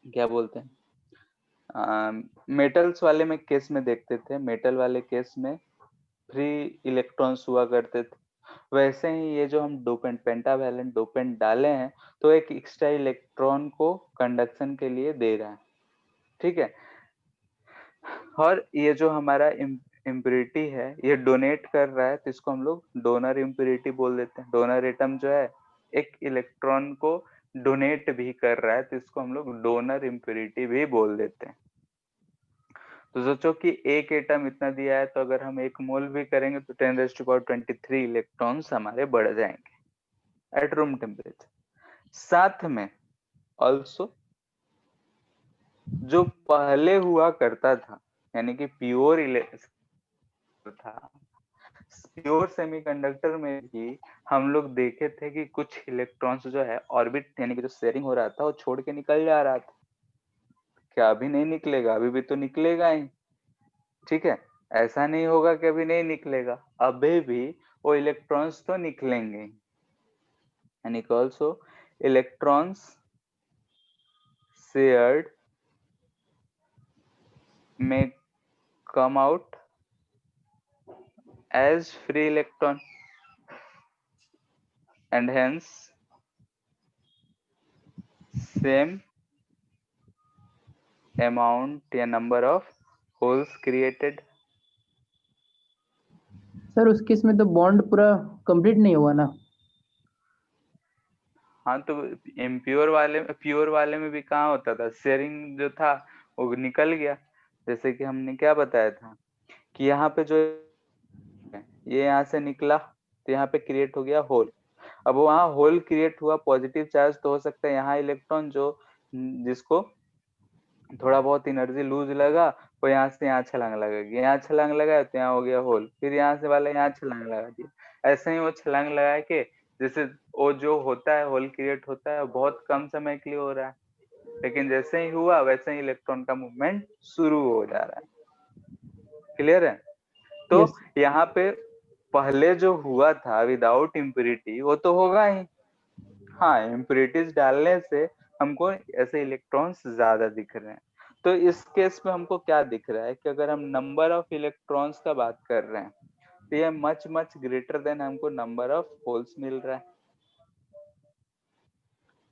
Speaker 1: क्या बोलते हैं, मेटल्स वाले में केस में देखते थे। मेटल वाले केस में फ्री इलेक्ट्रॉन्स हुआ करते थे। वैसे ही ये जो हम डोपेंट, पेंटावैलेंट डोपेंट डाले हैं, तो एक एक्स्ट्रा इलेक्ट्रॉन को कंडक्शन के लिए दे रहा है। ठीक है, और ये जो हमारा इम्प्योरिटी है ये डोनेट कर रहा है, तो इसको हम लोग डोनर इम्प्योरिटी बोल देते हैं। डोनर एटम जो है एक इलेक्ट्रॉन को डोनेट भी कर रहा है, तो इसको हम लोग डोनर इम्प्योरिटी भी बोल देते हैं। तो सोचो कि एक एटम इतना दिया है, तो अगर हम 1 मोल भी करेंगे तो 10⁻23 इलेक्ट्रॉन्स हमारे बढ़ जाएंगे एट रूम टेम्परेचर। साथ में ऑल्सो जो पहले हुआ करता था, यानी कि प्योर था, प्योर सेमीकंडक्टर में भी हम लोग देखे थे कि कुछ इलेक्ट्रॉन्स जो है ऑर्बिट, यानी कि जो शेयरिंग हो रहा था, वो छोड़ के निकल जा रहा था। क्या अभी नहीं निकलेगा? अभी भी तो निकलेगा ही। ठीक है, ऐसा नहीं होगा कि अभी नहीं निकलेगा, अभी भी वो इलेक्ट्रॉन्स तो निकलेंगे। यानी कि also electrons shared may come out as free electron and hence same amount या number of holes created।
Speaker 2: Sir उस केस में तो बॉन्ड पूरा कंप्लीट नहीं हुआ ना।
Speaker 1: हाँ, तो इम्प्योर वाले, प्योर वाले में भी कहाँ होता था, शेयरिंग जो था वो निकल गया। जैसे कि हमने क्या बताया था कि यहाँ पे जो ये यहाँ से निकला, तो यहाँ पे क्रिएट हो गया होल। अब वहाँ होल क्रिएट हुआ, पॉजिटिव चार्ज तो हो सकता है, यहाँ इलेक्ट्रॉन जो जिसको थोड़ा बहुत एनर्जी लूज लगा, वो यहाँ से यहाँ छलांग लगा गया, यहाँ छलांग लगाया तो यहाँ हो गया होल, फिर यहाँ से वाला यहाँ छलांग लगा दिया। ऐसे ही वो छलांग लगा के, जैसे वो जो होता है होल क्रिएट होता है, बहुत कम समय के लिए हो रहा है, लेकिन जैसे ही हुआ वैसे ही इलेक्ट्रॉन का मूवमेंट शुरू हो जा रहा है। क्लियर है? तो
Speaker 2: यस
Speaker 1: यहाँ पे पहले जो हुआ था विदाउट इम्प्योरिटी, वो तो होगा ही। हाँ, इम्प्योरिटीज डालने से हमको ऐसे इलेक्ट्रॉन्स ज्यादा दिख रहे हैं। तो इस केस में हमको क्या दिख रहा है कि अगर हम नंबर ऑफ इलेक्ट्रॉन्स का बात कर रहे हैं, तो ये मच मच ग्रेटर देन हमको नंबर ऑफ होल्स मिल रहा है।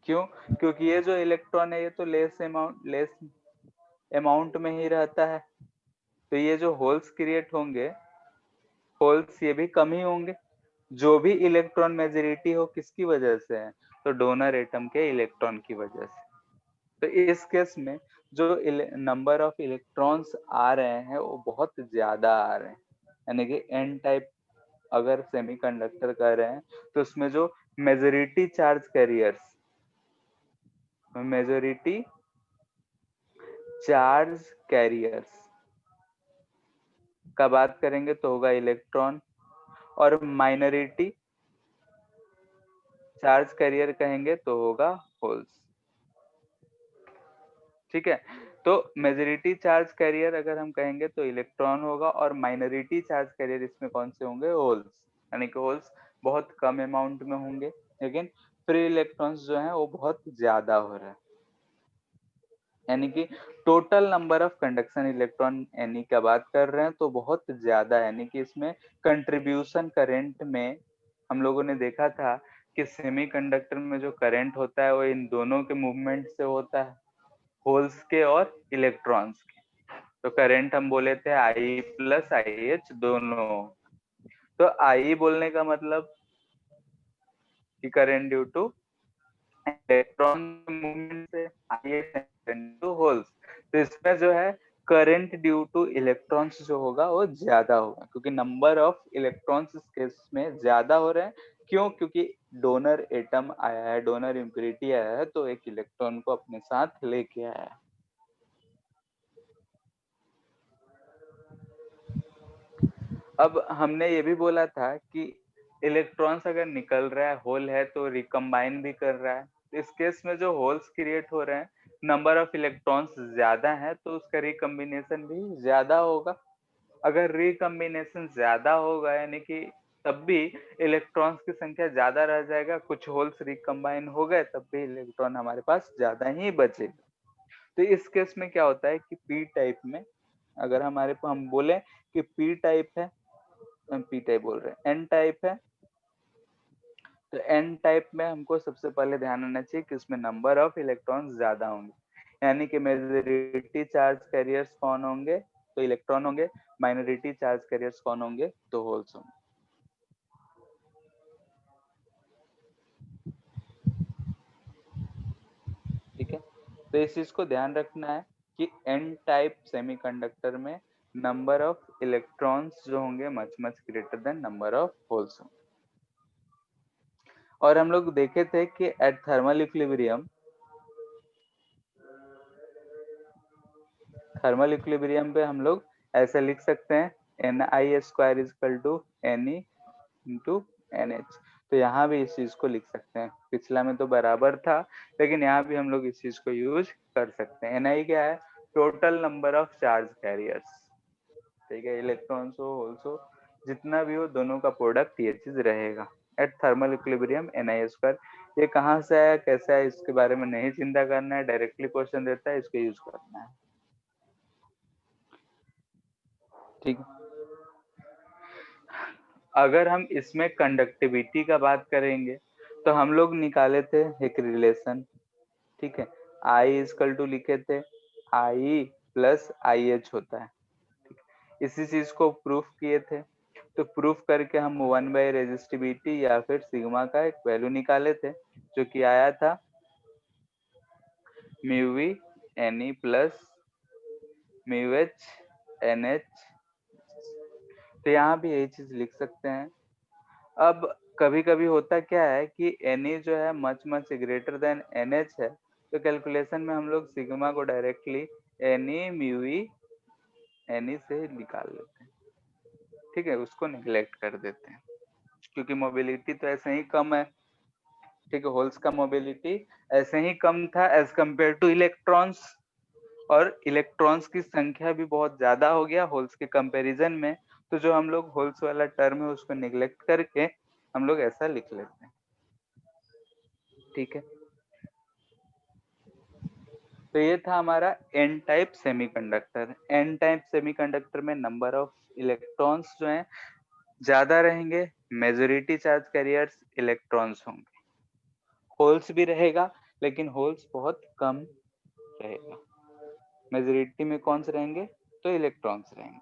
Speaker 1: क्यों? क्योंकि ये जो इलेक्ट्रॉन है ये तो लेस अमाउंट में ही रहता है, तो ये जो होल्स क्रिएट होंगे, होल्स ये भी कम ही होंगे। जो भी इलेक्ट्रॉन मेजॉरिटी हो किसकी वजह से है, तो डोनर एटम के इलेक्ट्रॉन की वजह से। तो इस केस में जो नंबर ऑफ इलेक्ट्रॉन्स आ रहे हैं वो बहुत ज्यादा आ रहे हैं। यानी कि एन टाइप अगर सेमीकंडक्टर कर रहे हैं, तो उसमें जो majority charge carriers, majority charge carriers का बात करेंगे तो होगा इलेक्ट्रॉन, और माइनॉरिटी चार्ज कैरियर कहेंगे तो होगा होल्स। ठीक है, तो मेजॉरिटी चार्ज कैरियर अगर हम कहेंगे तो इलेक्ट्रॉन होगा, और माइनॉरिटी चार्ज कैरियर इसमें कौन से होंगे, होल्स। यानी कि होल्स बहुत कम अमाउंट में होंगे, लेकिन फ्री इलेक्ट्रॉन्स जो है वो बहुत ज्यादा हो रहा है। यानी कि total number of conduction electron any का बात कर रहे हैं तो बहुत ज्यादा है। यानी कि इसमें कंट्रीब्यूशन करंट में हम लोगों ने देखा था कि सेमीकंडक्टर में जो करंट होता है वो इन दोनों के मूवमेंट से होता है, होल्स के और इलेक्ट्रॉन्स के। तो करंट हम बोले थे आई प्लस आई एच दोनों। तो आई बोलने का मतलब कि current due two electron movement से, आई एच टू होल्स। तो इसमें जो है करंट ड्यू टू इलेक्ट्रॉन्स जो होगा वो ज्यादा होगा, क्योंकि नंबर ऑफ इलेक्ट्रॉन्स इस केस में ज्यादा हो रहे हैं। क्यों? क्योंकि डोनर एटम आया है, डोनर इम्प्यूरिटी आया है, तो एक इलेक्ट्रॉन को अपने साथ लेके आया है। अब हमने ये भी बोला था कि इलेक्ट्रॉन्स अगर निकल रहा है, होल है, तो रिकम्बाइन भी कर रहा है। इस केस में जो होल्स क्रिएट हो रहे हैं, नंबर ऑफ इलेक्ट्रॉन्स ज्यादा है, तो उसका रिकम्बिनेशन भी ज्यादा होगा। अगर रिकम्बिनेशन ज्यादा होगा यानी कि तब भी इलेक्ट्रॉन्स की संख्या ज्यादा रह जाएगा, कुछ होल्स रिकम्बाइन हो गए, तब भी इलेक्ट्रॉन हमारे पास ज्यादा ही बचेगा। तो इस केस में क्या होता है कि पी टाइप में, अगर हमारे को हम बोले कि पी टाइप है, पी टाइप बोल रहे हैं, एन टाइप है, तो एन टाइप में हमको सबसे पहले ध्यान रखना चाहिए कि उसमें नंबर ऑफ इलेक्ट्रॉन ज्यादा होंगे, यानी कि मेजॉरिटी चार्ज कैरियर्स कौन होंगे, तो इलेक्ट्रॉन होंगे। माइनॉरिटी चार्ज कैरियर्स कौन होंगे, तो होल्स होंगे। ठीक है, तो इस चीज को ध्यान रखना है कि एन टाइप सेमीकंडक्टर में नंबर ऑफ इलेक्ट्रॉन्स जो होंगे much much greater than number of holes होंगे। और हम लोग देखे थे कि एट थर्मल इक्विलिब्रियम पे हम लोग ऐसे लिख सकते हैं Ni² equal to Ne into NH। तो यहाँ भी इस चीज को लिख सकते हैं, पिछला में तो बराबर था, लेकिन यहाँ भी हम लोग इस चीज को यूज कर सकते हैं। Ni क्या है? Total number of charge carriers. ठीक है, इलेक्ट्रॉन्स हो, होल्स हो, जितना भी हो, दोनों का प्रोडक्ट ये चीज रहेगा एट थर्मल इक्विलिब्रियम Ni²। ये कहाँ से आया, कैसे आया, इसके बारे में नहीं चिंता करना है, डायरेक्टली क्वेश्चन देता है, इसको यूज करना है। ठीक है, अगर हम इसमें कंडक्टिविटी का बात करेंगे तो हम लोग निकाले थे एक रिलेशन। ठीक है, I इजकल टू लिखे थे I प्लस IH होता है। इसी चीज को प्रूफ किए थे, तो प्रूफ करके हम 1 बाय रेजिस्टिविटी या फिर सिग्मा का एक वैल्यू निकाले थे, जो कि आया था म्यू वी Ne plus mu H NH। तो यहाँ भी यही चीज लिख सकते हैं। अब कभी कभी होता क्या है कि Ne जो है much much greater than NH है, तो कैलकुलेशन में हम लोग सिग्मा को directly Ne mu E Ne से निकाल लेते हैं। ठीक है, उसको निगलेक्ट कर देते हैं, क्योंकि मोबिलिटी तो ऐसे ही कम है। ठीक है, होल्स का मोबिलिटी ऐसे ही कम था एज कंपेयर टू इलेक्ट्रॉन्स, और इलेक्ट्रॉन्स की संख्या भी बहुत ज्यादा हो गया होल्स के कंपैरिजन में। तो जो हम लोग होल्स वाला टर्म है उसको निगलेक्ट करके हम लोग ऐसा लिख लेते हैं। ठीक है, तो ये था हमारा N type semiconductor. N type semiconductor में नंबर ऑफ इलेक्ट्रॉन्स जो हैं ज्यादा रहेंगे, मेजॉरिटी चार्ज कैरियर्स इलेक्ट्रॉन्स होंगे। होल्स भी रहेगा, लेकिन होल्स बहुत कम रहेगा। मेजॉरिटी में कौन से रहेंगे, तो इलेक्ट्रॉन्स रहेंगे।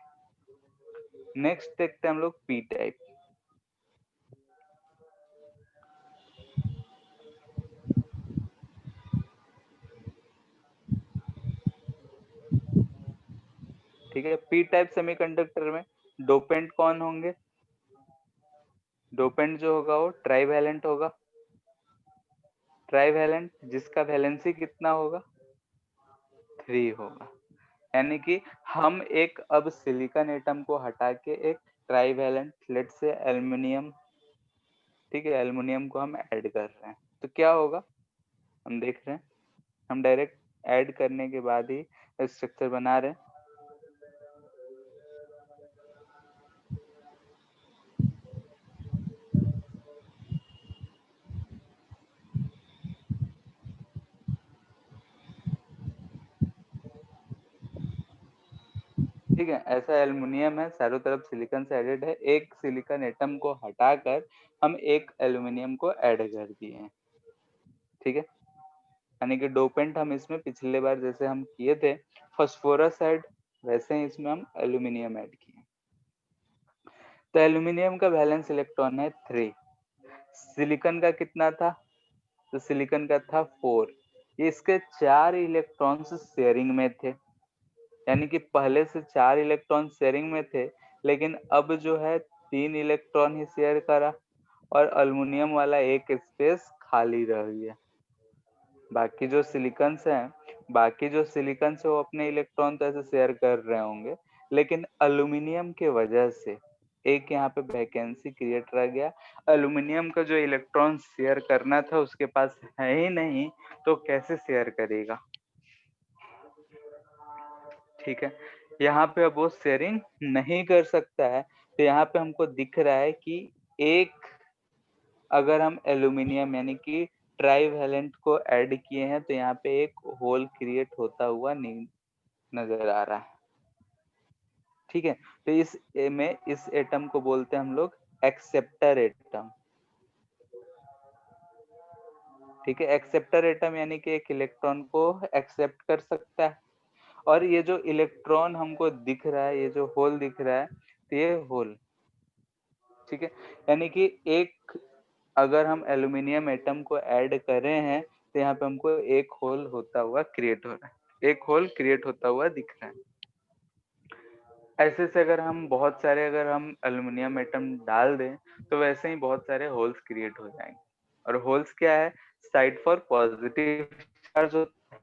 Speaker 1: नेक्स्ट देखते हैं हम लोग पी टाइप। ठीक है, पी टाइप सेमीकंडक्टर में डोपेंट कौन होंगे, डोपेंट जो होगा वो ट्राईवैलेंट होगा। ट्राईवैलेंट जिसका वैलेंसी कितना होगा, 3 होगा। यानी कि हम एक अब सिलिकॉन एटम को हटा के एक ट्राईवैलेंट, लेट से एल्युमिनियम, ठीक है, एल्युमिनियम को हम ऐड कर रहे हैं, तो क्या होगा हम देख रहे हैं। हम डायरेक्ट ऐड करने के बाद ही स्ट्रक्चर बना रहे हैं। ठीक है, ऐसा एल्युमिनियम है, चारों तरफ सिलिकॉन से एडेड है, एक सिलिकॉन एटम को हटाकर हम एक एल्युमिनियम को ऐड कर दिए हैं। ठीक है, यानी कि डोपेंट हम इसमें पिछले बार जैसे हम किए थे फास्फोरस ऐड, वैसे ही इसमें हम एल्युमिनियम ऐड किए। तो एल्युमिनियम का वैलेंस इलेक्ट्रॉन है 3। सिलिकॉन का कितना था, तो सिलिकॉन का था 4। ये इसके 4 इलेक्ट्रॉन्स शेयरिंग में थे, यानी कि पहले से 4 इलेक्ट्रॉन शेयरिंग में थे, लेकिन अब जो है 3 इलेक्ट्रॉन ही शेयर करा और अल्युमिनियम वाला एक स्पेस खाली रह गया। बाकी जो सिलिकॉन्स है वो अपने इलेक्ट्रॉन तो ऐसे शेयर कर रहे होंगे, लेकिन अल्युमिनियम के वजह से एक यहाँ पे वैकेंसी क्रिएट रह गया। अल्युमिनियम का जो इलेक्ट्रॉन शेयर करना था उसके पास है ही नहीं, तो कैसे शेयर करेगा? ठीक है, यहाँ पे अब वो शेयरिंग नहीं कर सकता है। तो यहाँ पे हमको दिख रहा है कि एक, अगर हम एल्यूमिनियम यानी कि ट्राईवैलेंट को ऐड किए हैं तो यहाँ पे एक होल क्रिएट होता हुआ नजर आ रहा है। ठीक है, तो इस एटम को बोलते हैं हम लोग एक्सेप्टर एटम। ठीक है, एक्सेप्टर एटम यानी कि एक इलेक्ट्रॉन को एक्सेप्ट कर सकता है। और ये जो इलेक्ट्रॉन हमको दिख रहा है, ये जो होल दिख रहा है, तो ये होल, ठीक है, यानी कि एक, अगर हम एल्यूमिनियम एटम को ऐड कर रहे हैं तो यहाँ पे हमको एक होल होता हुआ क्रिएट हो रहा है, एक होल क्रिएट होता हुआ दिख रहा है। ऐसे से अगर हम बहुत सारे अगर हम एल्यूमिनियम एटम डाल दें तो वैसे ही बहुत सारे होल्स क्रिएट हो जाएंगे। और होल्स क्या है? साइड फॉर पॉजिटिव चार्ज होता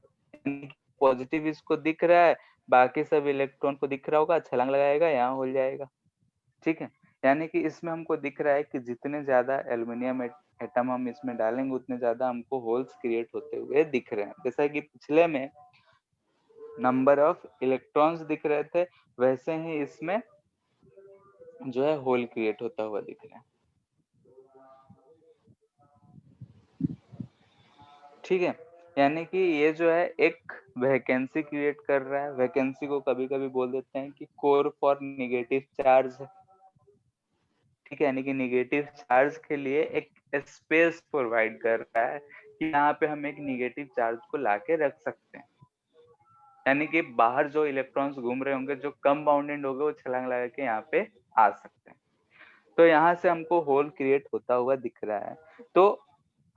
Speaker 1: है। पॉजिटिव इसको दिख रहा है, बाकी सब इलेक्ट्रॉन को दिख रहा होगा, छलांग लगाएगा, यहाँ हो जाएगा। ठीक है, यानी कि इसमें हमको दिख रहा है कि जितने ज्यादा एल्यूमिनियम एटम हम इसमें डालेंगे उतने ज्यादा हमको होल्स क्रिएट होते हुए दिख रहे हैं। जैसा कि पिछले में नंबर ऑफ इलेक्ट्रॉन्स दिख रहे थे, वैसे ही इसमें जो है होल क्रिएट होता हुआ दिख रहा है। ठीक है, यानी कि ये जो है एक वैकेंसी क्रिएट कर रहा है। वैकेंसी को कभी कभी बोल देते हैं कि कोर फॉर निगेटिव चार्ज है। ठीक है, यानी कि निगेटिव चार्ज के लिए एक स्पेस प्रोवाइड कर रहा है कि यहाँ पे हम एक निगेटिव चार्ज को लाके रख सकते हैं। यानी कि बाहर जो इलेक्ट्रॉन्स घूम रहे होंगे, जो कम बाउंडेड होंगे, वो छलांग लगा के यहाँ पे आ सकते हैं। तो यहाँ से हमको होल क्रिएट होता हुआ दिख रहा है। तो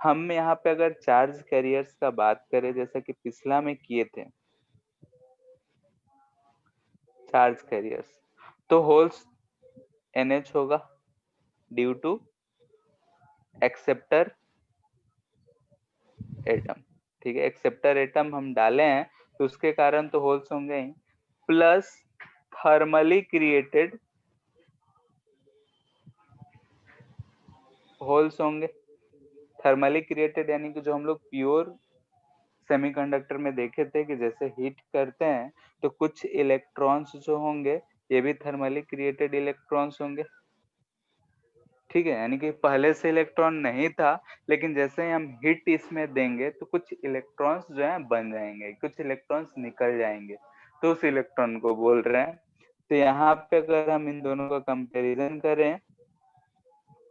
Speaker 1: हम यहाँ पे अगर चार्ज कैरियर्स का बात करें, जैसा कि पिछला में किए थे चार्ज कैरियर्स, तो होल्स NH होगा ड्यू टू एक्सेप्टर एटम। ठीक है, एक्सेप्टर एटम हम डाले हैं तो उसके कारण तो होल्स होंगे ही, प्लस थर्मली क्रिएटेड होल्स होंगे। थर्मली क्रिएटेड यानी कि जो हम लोग प्योर सेमीकंडक्टर में देखे थे कि जैसे हीट करते हैं तो कुछ इलेक्ट्रॉन्स जो होंगे ये भी थर्मली क्रिएटेड इलेक्ट्रॉन्स होंगे। ठीक है, यानी कि पहले से इलेक्ट्रॉन नहीं था, लेकिन जैसे ही हम हीट इसमें देंगे तो कुछ इलेक्ट्रॉन्स जो है बन जाएंगे, कुछ इलेक्ट्रॉन्स निकल जाएंगे, तो उस इलेक्ट्रॉन को बोल रहे हैं। तो यहाँ पे अगर हम इन दोनों का कंपैरिजन करें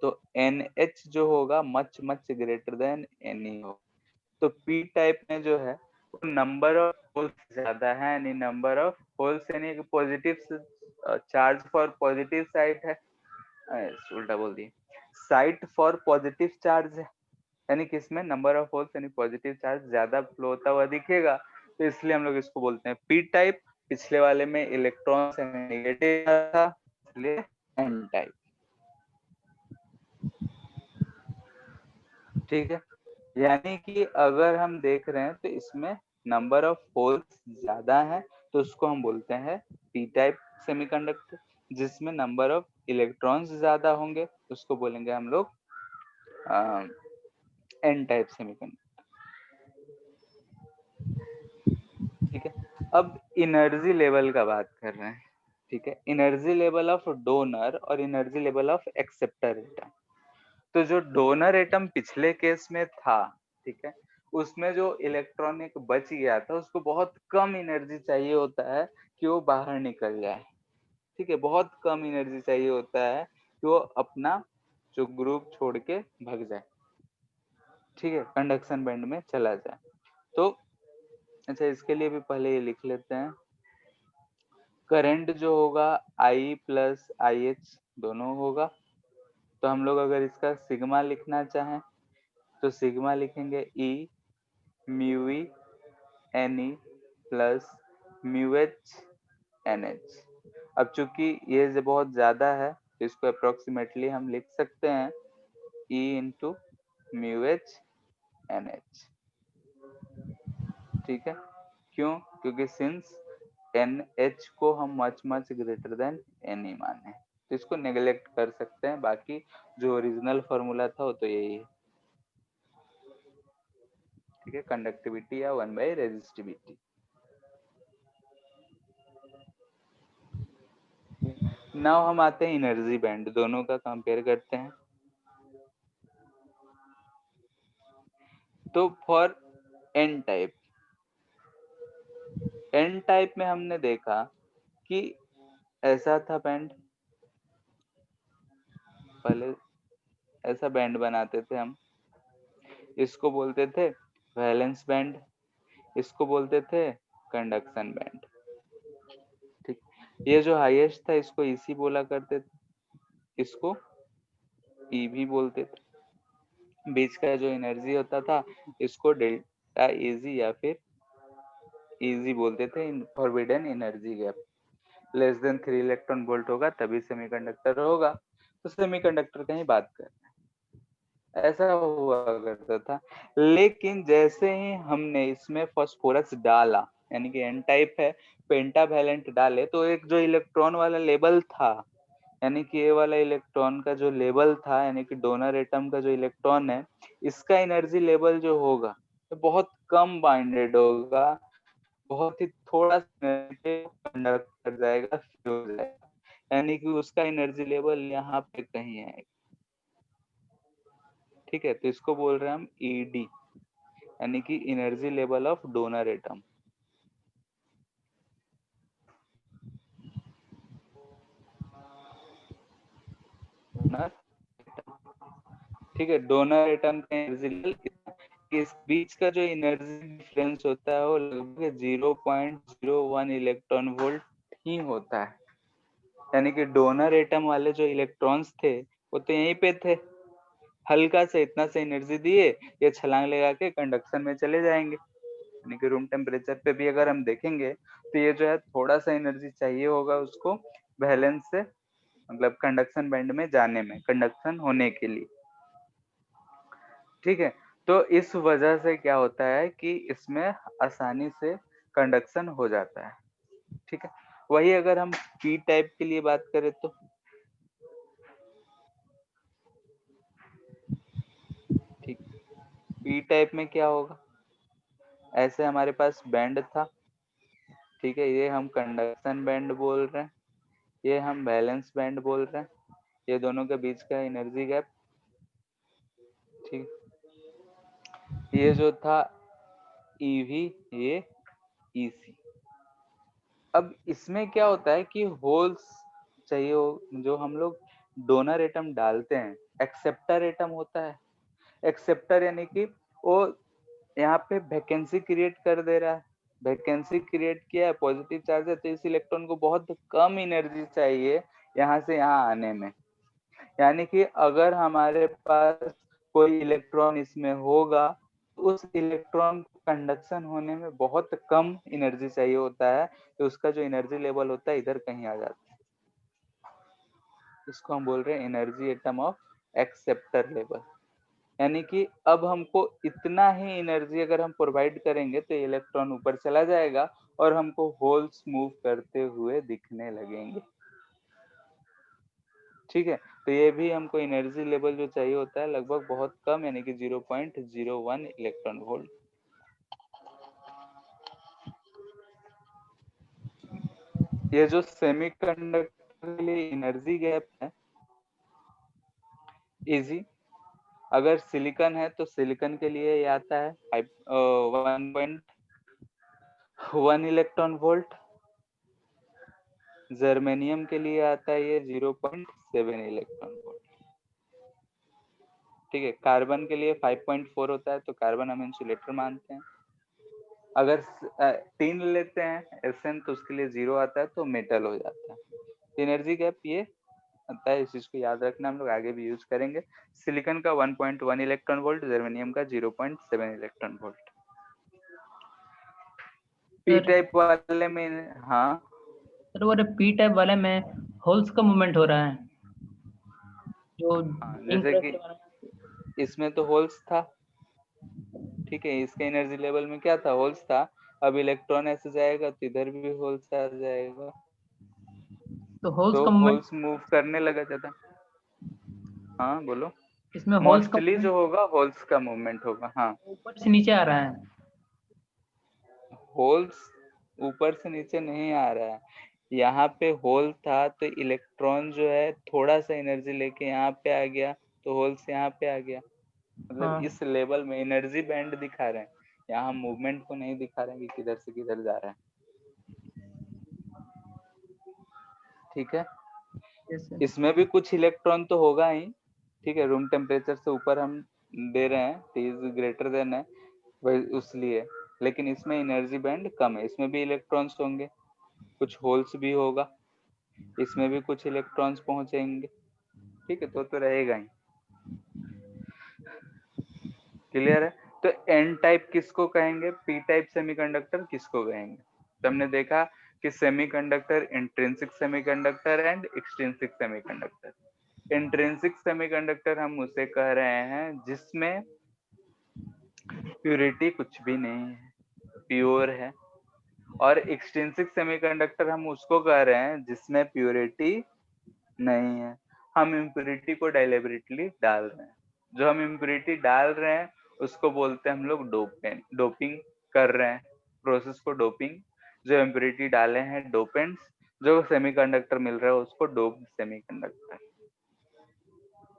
Speaker 1: तो NH जो होगा much much greater than Ne हो। तो P टाइप में जो है वो नंबर ऑफ होल्स ज्यादा है, यानी नंबर ऑफ होल्स यानी कि positive charge for positive side है, उल्टा बोल दिए, साइट फॉर पॉजिटिव चार्ज है, यानी कि इसमें नंबर ऑफ होल्स यानी पॉजिटिव चार्ज ज्यादा फ्लो होता हुआ दिखेगा, तो इसलिए हम लोग इसको बोलते हैं पी टाइप। पिछले वाले में इलेक्ट्रॉन नेगेटिव था, इसलिए एन टाइप। ठीक है, यानी कि अगर हम देख रहे हैं तो इसमें नंबर ऑफ होल्स ज्यादा है, तो उसको हम बोलते हैं पी टाइप सेमीकंडक्टर। जिसमें नंबर ऑफ इलेक्ट्रॉन्स ज्यादा होंगे उसको बोलेंगे हम लोग एन टाइप सेमीकंडक्टर। ठीक है, अब एनर्जी लेवल का बात कर रहे हैं। ठीक है, एनर्जी लेवल ऑफ डोनर और energy level of acceptor atom. तो जो डोनर एटम पिछले केस में था, ठीक है, उसमें जो इलेक्ट्रॉन एक बच गया था उसको बहुत कम एनर्जी चाहिए होता है कि वो बाहर निकल जाए। ठीक है, बहुत कम एनर्जी चाहिए होता है कि वो अपना जो ग्रुप छोड़ के भाग जाए। ठीक है, कंडक्शन बैंड में चला जाए। तो अच्छा, इसके लिए भी पहले ये लिख लेते हैं। करंट जो होगा I प्लस IH दोनों होगा। तो हम लोग अगर इसका सिग्मा लिखना चाहें तो सिग्मा लिखेंगे E mu E NE plus mu H NH। अब चूंकि ये बहुत ज्यादा है तो इसको अप्रोक्सीमेटली हम लिख सकते हैं E into mu H NH। ठीक है, क्यों? क्योंकि सिंस NH को हम मच ग्रेटर देन Ne माने, तो इसको नेग्लेक्ट कर सकते हैं, बाकी जो ओरिजिनल फॉर्मूला था वो तो यही है। ठीक है, कंडक्टिविटी या 1 by रेजिस्टिविटी। नाउ हम आते हैं एनर्जी बैंड, दोनों का कंपेयर करते हैं। तो फॉर एन टाइप में हमने देखा कि ऐसा था बैंड, पहले ऐसा बैंड बनाते थे हम, इसको बोलते थे वैलेंस बैंड, इसको बोलते थे कंडक्शन बैंड। ठीक, ये जो हाईएस्ट था इसको इसी बोला करते थे, इसको ई भी बोलते थे। बीच का जो एनर्जी होता था इसको डेल्टा इजी या फिर इजी बोलते थे, forbidden energy gap. Less than 3 electron volt होगा तभी सेमीकंडक्टर होगा, तो सेमीकंडक्टर का ही बात कर, ऐसा हुआ करता था। लेकिन जैसे ही हमने इसमें फास्फोरस डाला, यानी कि एन टाइप है, पेंटावैलेंट डाले, तो एक जो इलेक्ट्रॉन वाला लेवल था, यानी कि ये वाला इलेक्ट्रॉन का जो लेवल था, यानी कि डोनर एटम का जो इलेक्ट्रॉन है, इसका एनर्जी लेवल जो होगा तो बहुत कम बाइंडेड होगा, बहुत ही थोड़ा कंडक्ट कर जाएगा, फ्री हो जाएगा, यानी कि उसका एनर्जी लेवल यहाँ पे कहीं है। ठीक है, तो इसको बोल रहे हैं हम ईडी, यानी कि energy level of donor atom. Donor, ठीक है, डोनर एटम का एनर्जी लेवल, इस बीच का जो एनर्जी डिफरेंस होता है वो लगभग 0.01 इलेक्ट्रॉन वोल्ट ही होता है, यानी कि डोनर एटम वाले जो इलेक्ट्रॉन्स थे वो तो यहीं पे थे, हल्का से इतना से एनर्जी दिए, ये छलांग लगा के कंडक्शन में चले जाएंगे। यानी कि रूम टेम्परेचर पे भी अगर हम देखेंगे तो ये जो है थोड़ा सा एनर्जी चाहिए होगा उसको वैलेंस से, मतलब कंडक्शन बैंड में जाने में, कंडक्शन होने के लिए। ठीक है, तो इस वजह से क्या होता है कि इसमें आसानी से कंडक्शन हो जाता है। ठीक है, वही अगर हम पी टाइप के लिए बात करें तो ठीक, पी टाइप में क्या होगा, ऐसे हमारे पास बैंड था, ठीक है, ये हम कंडक्शन बैंड बोल रहे हैं, ये हम बैलेंस बैंड बोल रहे हैं, ये दोनों के बीच का एनर्जी गैप। ठीक, ये जो था ईवी, ये ईसी। अब इसमें क्या होता है कि होल्स चाहिए हो, जो हम लोग डोनर एटम डालते हैं, एक्सेप्टर एटम होता है, एक्सेप्टर यानी कि वो यहाँ पे वैकेंसी क्रिएट कर दे रहा है, वैकेंसी क्रिएट किया है, पॉजिटिव चार्ज है, तो इस इलेक्ट्रॉन को बहुत कम एनर्जी चाहिए यहाँ से यहाँ आने में, यानी कि अगर हमारे पास कोई इलेक्ट्रॉन इसमें होगा तो उस इलेक्ट्रॉन को कंडक्शन होने में बहुत कम एनर्जी चाहिए होता है, तो उसका जो एनर्जी लेवल होता है इधर कहीं आ जाता है, इसको हम बोल रहे हैं energy atom of acceptor level. यानी कि अब हमको इतना ही एनर्जी अगर हम प्रोवाइड करेंगे तो इलेक्ट्रॉन ऊपर चला जाएगा और हमको होल्स मूव करते हुए दिखने लगेंगे। ठीक है, तो ये भी हमको एनर्जी लेवल जो चाहिए होता है लगभग बहुत कम, यानी कि 0.01 इलेक्ट्रॉन वोल्ट। ये जो सेमीकंडक्टर के लिए एनर्जी गैप है इजी, अगर सिलिकॉन है तो सिलिकॉन के लिए ये आता है 1.1 इलेक्ट्रॉन वोल्ट, जर्मेनियम के लिए आता है ये 0.7 इलेक्ट्रॉन वोल्ट। ठीक है, कार्बन के लिए 5.4 होता है, तो कार्बन हम इंसुलेटर मानते हैं। अगर 3 लेते हैं एसएन तो उसके लिए 0 आता है, तो मेटल हो जाता है। एनर्जी गैप ये आता है, इस चीज को याद रखना, हम लोग आगे भी यूज करेंगे। सिलिकॉन का 1.1 इलेक्ट्रॉन वोल्ट, जर्मेनियम का 0.7 electron volt. P
Speaker 2: sir
Speaker 1: type वाले में, हाँ
Speaker 2: सर वो पी टाइप वाले में होल्स का मूवमेंट हो रहा है जो
Speaker 1: हाँ,
Speaker 2: इंक
Speaker 1: जैसे कि
Speaker 2: वाला।
Speaker 1: इसमें तो होल्स था, ठीक है, इसके एनर्जी लेवल में क्या था, होल्स था। अब इलेक्ट्रॉन ऐसे जाएगा तो इधर भी होल्स आ जाएगा,
Speaker 2: तो होल्स
Speaker 1: तो
Speaker 2: का मूवमेंट,
Speaker 1: होल्स मूव करने लगा जाता। हाँ बोलो।
Speaker 2: इसमें होल्स का
Speaker 1: मोस्टली जो
Speaker 2: मूवमेंट
Speaker 1: होगा होल्स का मूवमेंट होगा। हाँ,
Speaker 2: ऊपर से नीचे आ रहा है।
Speaker 1: होल्स ऊपर से नीचे नहीं आ रहा है। यहाँ पे होल था तो इलेक्ट्रॉन जो है थोड़ा सा एनर्जी लेके यहाँ पे आ गया, तो होल्स यहाँ पे आ गया। मतलब
Speaker 2: हाँ
Speaker 1: इस लेवल में एनर्जी बैंड दिखा रहे हैं, यहाँ मूवमेंट को नहीं दिखा रहे हैं कि किधर से किधर जा रहा है। ठीक है,
Speaker 2: जैसे
Speaker 1: इसमें भी कुछ इलेक्ट्रॉन तो होगा ही। ठीक है, रूम टेम्परेचर से ऊपर हम दे रहे हैं, T इज ग्रेटर देन है वही उसलिए, लेकिन इसमें एनर्जी बैंड कम है, इसमें भी इलेक्ट्रॉन्स होंगे, कुछ होल्स भी होगा, इसमें भी कुछ इलेक्ट्रॉन्स पहुंचेंगे। ठीक है, तो रहेगा ही। क्लियर है? तो एन टाइप किसको कहेंगे, पी टाइप सेमीकंडक्टर किसको कहेंगे? तो हमने देखा कि semiconductor intrinsic semiconductor and extrinsic semiconductor. Intrinsic semiconductor हम उसे कह रहे हैं जिसमें प्योरिटी कुछ भी नहीं है, प्योर है। और एक्सट्रिंसिक सेमीकंडक्टर हम उसको कह रहे हैं जिसमें प्योरिटी नहीं है, हम इम्प्योरिटी को डेलिबरेटली डाल रहे हैं। जो हम इम्प्योरिटी डाल रहे हैं उसको बोलते हैं हम लोग डोपिंग कर रहे हैं, प्रोसेस को डोपिंग। जो इम्प्योरिटी डाले हैं डोपेंट्स, जो सेमीकंडक्टर मिल रहा है उसको डोप्ड सेमीकंडक्टर।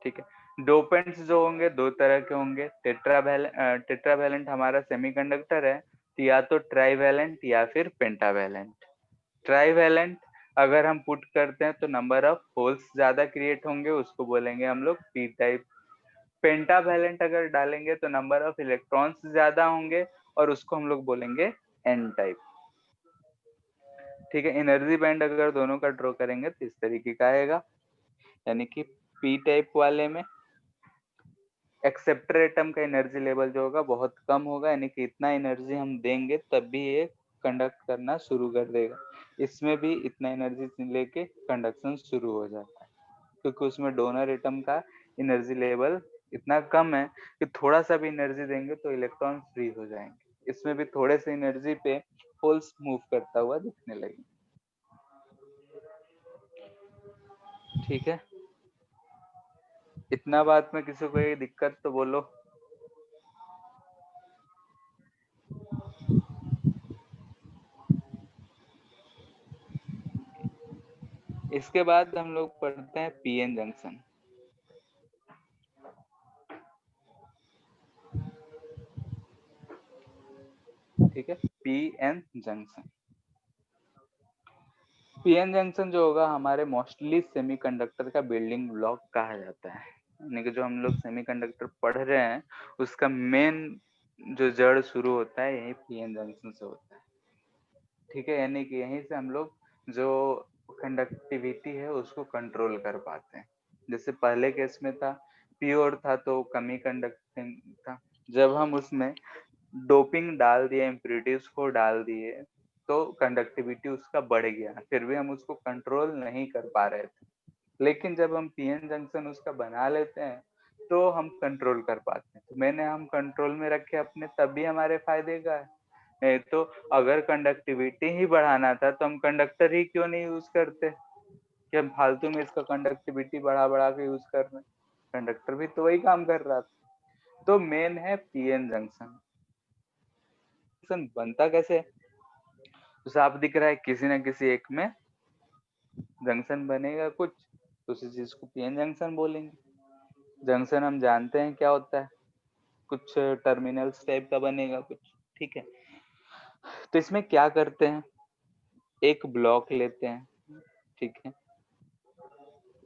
Speaker 1: ठीक है, डोपेंट्स जो होंगे दो तरह के होंगे, टेट्रावैलेंट हमारा सेमीकंडक्टर है, तो या तो ट्राईवैलेंट या फिर पेंटावैलेंट। ट्राईवैलेंट अगर हम पुट करते हैं तो नंबर ऑफ होल्स ज्यादा क्रिएट होंगे, उसको बोलेंगे हम लोग पी टाइप। पेंटावैलेंट अगर डालेंगे तो नंबर ऑफ इलेक्ट्रॉन्स ज्यादा होंगे और उसको हम लोग बोलेंगे एन टाइप। ठीक है, एनर्जी बैंड अगर दोनों का ड्रॉ करेंगे तो इस तरीके का आएगा, यानी कि पी टाइप वाले में एक्सेप्टर एटम का एनर्जी लेवल जो होगा बहुत कम होगा, यानी कि इतना एनर्जी हम देंगे तब भी ये कंडक्ट करना शुरू कर देगा। इसमें भी इतना एनर्जी लेके कंडक्शन शुरू हो जाता है, क्योंकि उसमें डोनर एटम का एनर्जी लेवल इतना कम है कि थोड़ा सा भी एनर्जी देंगे तो इलेक्ट्रॉन फ्री हो जाएंगे। इसमें भी थोड़े से एनर्जी पे होल्स मूव करता हुआ दिखने लगेंगे। ठीक है, इतना बात में किसी को ये दिक्कत तो बोलो। इसके बाद हम लोग पढ़ते हैं पीएन जंक्शन। ठीक है, पीएन जंक्शन। पीएन जंक्शन जो होगा हमारे मोस्टली सेमीकंडक्टर का बिल्डिंग ब्लॉक कहा जाता है, यानी कि जो हम लोग सेमीकंडक्टर पढ़ रहे हैं उसका मेन जो जड़ शुरू होता है यही पीएन जंक्शन से होता है। ठीक है, यानी कि यहीं से हम लोग जो कंडक्टिविटी है उसको कंट्रोल कर पाते हैं। जैसे पहले केस में था प्योर था तो कमी कंडक्टिंग था, जब हम उसमें डोपिंग डाल दिए, इम्प्योरिटीज को डाल दिए, तो कंडक्टिविटी उसका बढ़ गया, फिर भी हम उसको कंट्रोल नहीं कर पा रहे थे। लेकिन जब हम पीएन जंक्शन उसका बना लेते हैं तो हम कंट्रोल कर पाते हैं। तो मैंने हम कंट्रोल में रखे अपने, तभी हमारे फायदे का है। नहीं तो अगर कंडक्टिविटी ही बढ़ाना था तो हम कंडक्टर ही क्यों नहीं यूज करते, कि हम फालतू में इसका कंडक्टिविटी बढ़ा बढ़ा के यूज कर रहे हैं, कंडक्टर भी तो वही काम कर रहा था। तो मेन है पीएन जंक्शन। जंक्शन बनता कैसे है? तो साफ दिख रहा है किसी ना किसी एक में जंक्शन बनेगा कुछ, तो उसी चीज को पीएन जंक्शन बोलेंगे। जंक्शन हम जानते हैं क्या होता है, कुछ टर्मिनल्स टाइप का बनेगा कुछ। ठीक है, तो इसमें क्या करते हैं, एक ब्लॉक लेते हैं। ठीक है,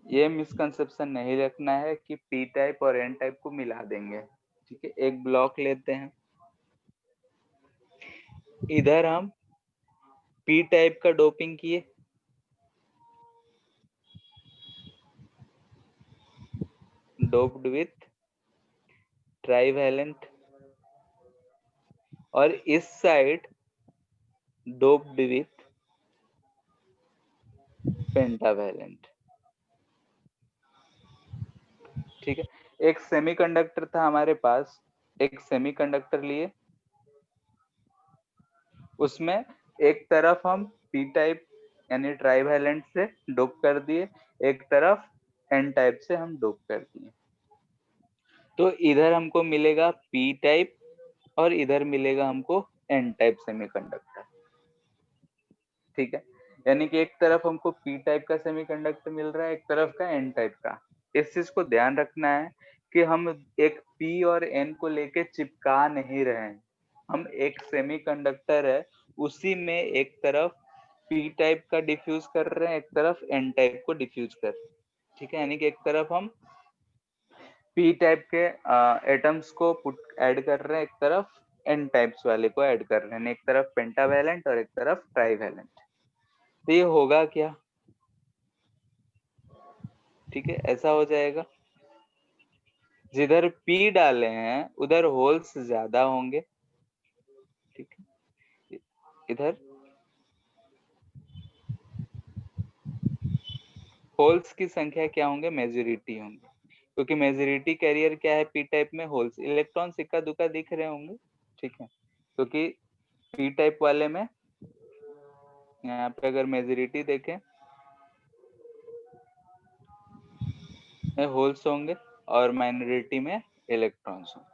Speaker 1: ये मिसकंसेप्शन नहीं रखना है कि पी टाइप और एन टाइप को मिला देंगे। ठीक है, एक ब्लॉक लेते हैं, इधर हम पी टाइप का डोपिंग किए, डोप्ड विथ ट्राईवैलेंट, और इस साइड डोप्ड विथ पेंटावैलेंट। ठीक है, एक सेमीकंडक्टर था हमारे पास, एक सेमीकंडक्टर लिए, उसमें एक तरफ हम पी टाइप यानी ट्राइवैलेंट से डोप कर दिए, एक तरफ एन टाइप से हम डोप कर दिए। तो इधर हमको मिलेगा पी टाइप और इधर मिलेगा हमको एन टाइप सेमीकंडक्टर। ठीक है, यानी कि एक तरफ हमको पी टाइप का सेमीकंडक्टर मिल रहा है, एक तरफ का एन टाइप का। इस चीज को ध्यान रखना है कि हम एक पी और एन को लेके चिपका नहीं रहे हैं। हम एक सेमीकंडक्टर है, उसी में एक तरफ पी टाइप का डिफ्यूज कर रहे हैं, एक तरफ एन टाइप को डिफ्यूज कर रहे हैं। ठीक है, यानी कि एक तरफ हम पी टाइप के एटम्स को ऐड कर रहे हैं, एक तरफ एन टाइप्स वाले को ऐड कर रहे हैं, एक तरफ पेंटावैलेंट और एक तरफ ट्राइवैलेंट। तो ये होगा क्या? ठीक है, ऐसा हो जाएगा, जिधर पी डाले हैं उधर होल्स ज्यादा होंगे। ठीक है, इधर होल्स की संख्या क्या होंगे? मेजोरिटी होंगे, क्योंकि मेजोरिटी कैरियर क्या है? पी टाइप में होल्स, इलेक्ट्रॉन इक्का दुक्का दिख रहे होंगे। ठीक है, क्योंकि पी टाइप वाले में यहाँ पे अगर मेजोरिटी देखें होल्स होंगे और माइनॉरिटी में इलेक्ट्रॉन्स होंगे।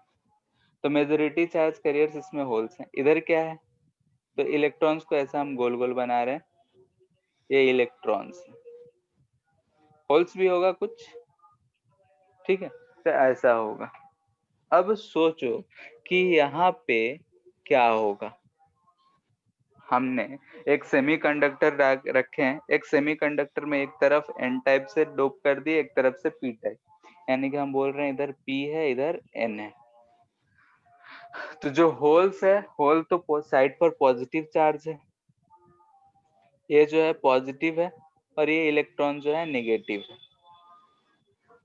Speaker 1: तो मेजोरिटी चार्ज कैरियर्स इसमें होल्स हैं। इधर क्या है? तो इलेक्ट्रॉन्स को ऐसा हम गोल गोल बना रहे हैं, ये इलेक्ट्रॉन्स, होल्स भी होगा कुछ। ठीक है, तो ऐसा होगा। अब सोचो कि यहाँ पे क्या होगा। हमने एक सेमीकंडक्टर रखे हैं, एक सेमीकंडक्टर में एक तरफ एन टाइप से डोप कर दिए, एक तरफ से पी टाइप, यानी कि हम बोल रहे हैं इधर पी है इधर एन है। तो जो होल्स है, होल तो साइड पर पॉजिटिव चार्ज है, ये जो है पॉजिटिव है, और ये इलेक्ट्रॉन जो है नेगेटिव है।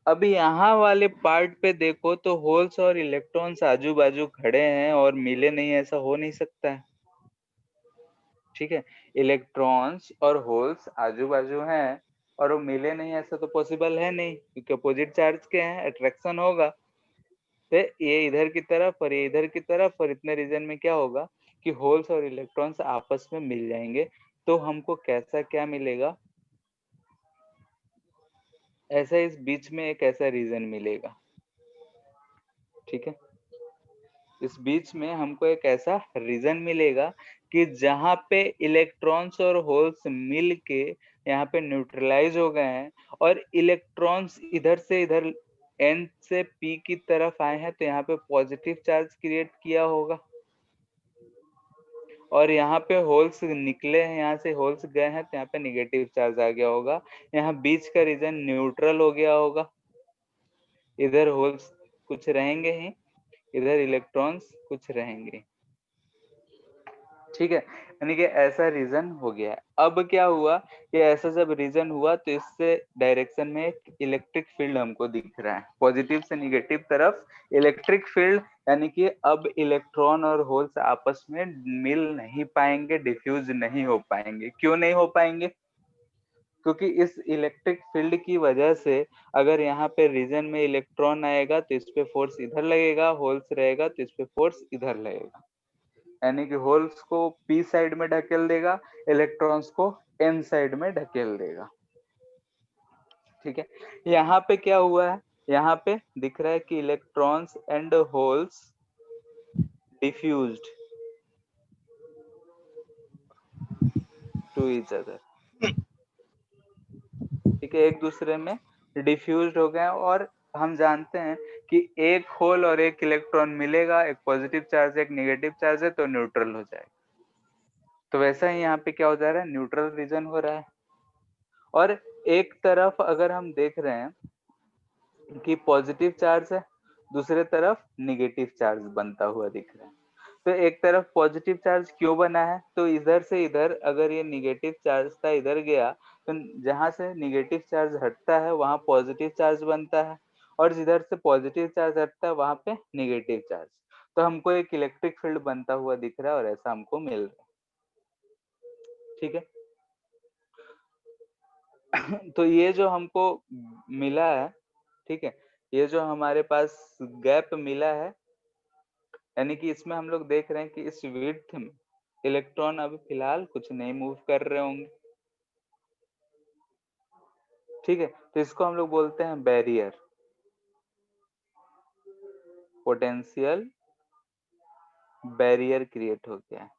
Speaker 1: अभी यहाँ वाले पार्ट पे देखो तो होल्स और इलेक्ट्रॉन्स आजू बाजू खड़े हैं और मिले नहीं, ऐसा हो नहीं सकता है। ठीक है, इलेक्ट्रॉन्स और होल्स आजू बाजू हैं और वो मिले नहीं, ऐसा तो पॉसिबल है नहीं, क्योंकि अपोजिट चार्ज के हैं, अट्रैक्शन होगा। तो ये इधर की तरफ और ये इधर की तरफ, और इतने रीजन में क्या होगा कि होल्स और इलेक्ट्रॉन्स आपस में मिल जाएंगे। तो हमको कैसा क्या मिलेगा? ऐसा इस बीच में एक ऐसा रीजन मिलेगा। ठीक है, इस बीच में हमको एक ऐसा रीजन मिलेगा कि जहां पे इलेक्ट्रॉन्स और होल्स मिल के यहाँ पे न्यूट्रलाइज हो गए हैं, और इलेक्ट्रॉन्स इधर से इधर एन से पी की तरफ आए हैं, तो यहाँ पे पॉजिटिव चार्ज क्रिएट किया होगा, और यहाँ पे होल्स निकले हैं, यहाँ से होल्स गए हैं, तो यहाँ पे निगेटिव चार्ज आ गया होगा। यहाँ बीच का रीजन न्यूट्रल हो गया होगा, इधर होल्स कुछ रहेंगे ही, इधर इलेक्ट्रॉन्स कुछ रहेंगे। ठीक है, यानी कि ऐसा रीजन हो गया है। अब क्या हुआ कि ऐसा जब रीजन हुआ तो इससे डायरेक्शन में एक इलेक्ट्रिक फील्ड हमको दिख रहा है, पॉजिटिव से निगेटिव तरफ इलेक्ट्रिक फील्ड, यानी कि अब इलेक्ट्रॉन और होल्स आपस में मिल नहीं पाएंगे, डिफ्यूज नहीं हो पाएंगे। क्यों नहीं हो पाएंगे? क्योंकि इस इलेक्ट्रिक फील्ड की वजह से अगर यहाँ पे रीजन में इलेक्ट्रॉन आएगा तो इस पे फोर्स इधर लगेगा, होल्स रहेगा तो इस पे फोर्स इधर लगेगा, यानी कि होल्स को पी साइड में ढकेल देगा, इलेक्ट्रॉन्स को एन साइड में ढकेल देगा। ठीक है, यहाँ पे क्या हुआ है? यहाँ पे दिख रहा है कि electrons and holes diffused to each other. ठीक है, एक दूसरे में डिफ्यूज्ड हो गए, और हम जानते हैं कि एक होल और एक इलेक्ट्रॉन मिलेगा, एक पॉजिटिव चार्ज एक नेगेटिव चार्ज है, तो न्यूट्रल हो जाएगा। तो वैसा ही यहाँ पे क्या हो जा रहा है? न्यूट्रल रीजन हो रहा है। और एक तरफ अगर हम देख रहे हैं कि पॉजिटिव चार्ज है, दूसरे तरफ निगेटिव चार्ज बनता हुआ दिख रहा है। तो एक तरफ पॉजिटिव चार्ज क्यों बना है? तो इधर से इधर अगर ये निगेटिव चार्ज था, इधर गया, तो जहां से निगेटिव चार्ज हटता है वहां पॉजिटिव चार्ज बनता है, और जिधर से पॉजिटिव चार्ज हटता है वहां पे निगेटिव चार्ज। तो हमको एक इलेक्ट्रिक फील्ड बनता हुआ दिख रहा है, और ऐसा हमको मिल रहा है। ठीक है, तो ये जो हमको मिला है, ठीक है, ये जो हमारे पास गैप मिला है, यानी कि इसमें हम लोग देख रहे हैं कि इस विड्थ में इलेक्ट्रॉन अभी फिलहाल कुछ नहीं मूव कर रहे होंगे, ठीक है। तो इसको हम लोग बोलते हैं बैरियर, पोटेंशियल बैरियर क्रिएट हो गया है,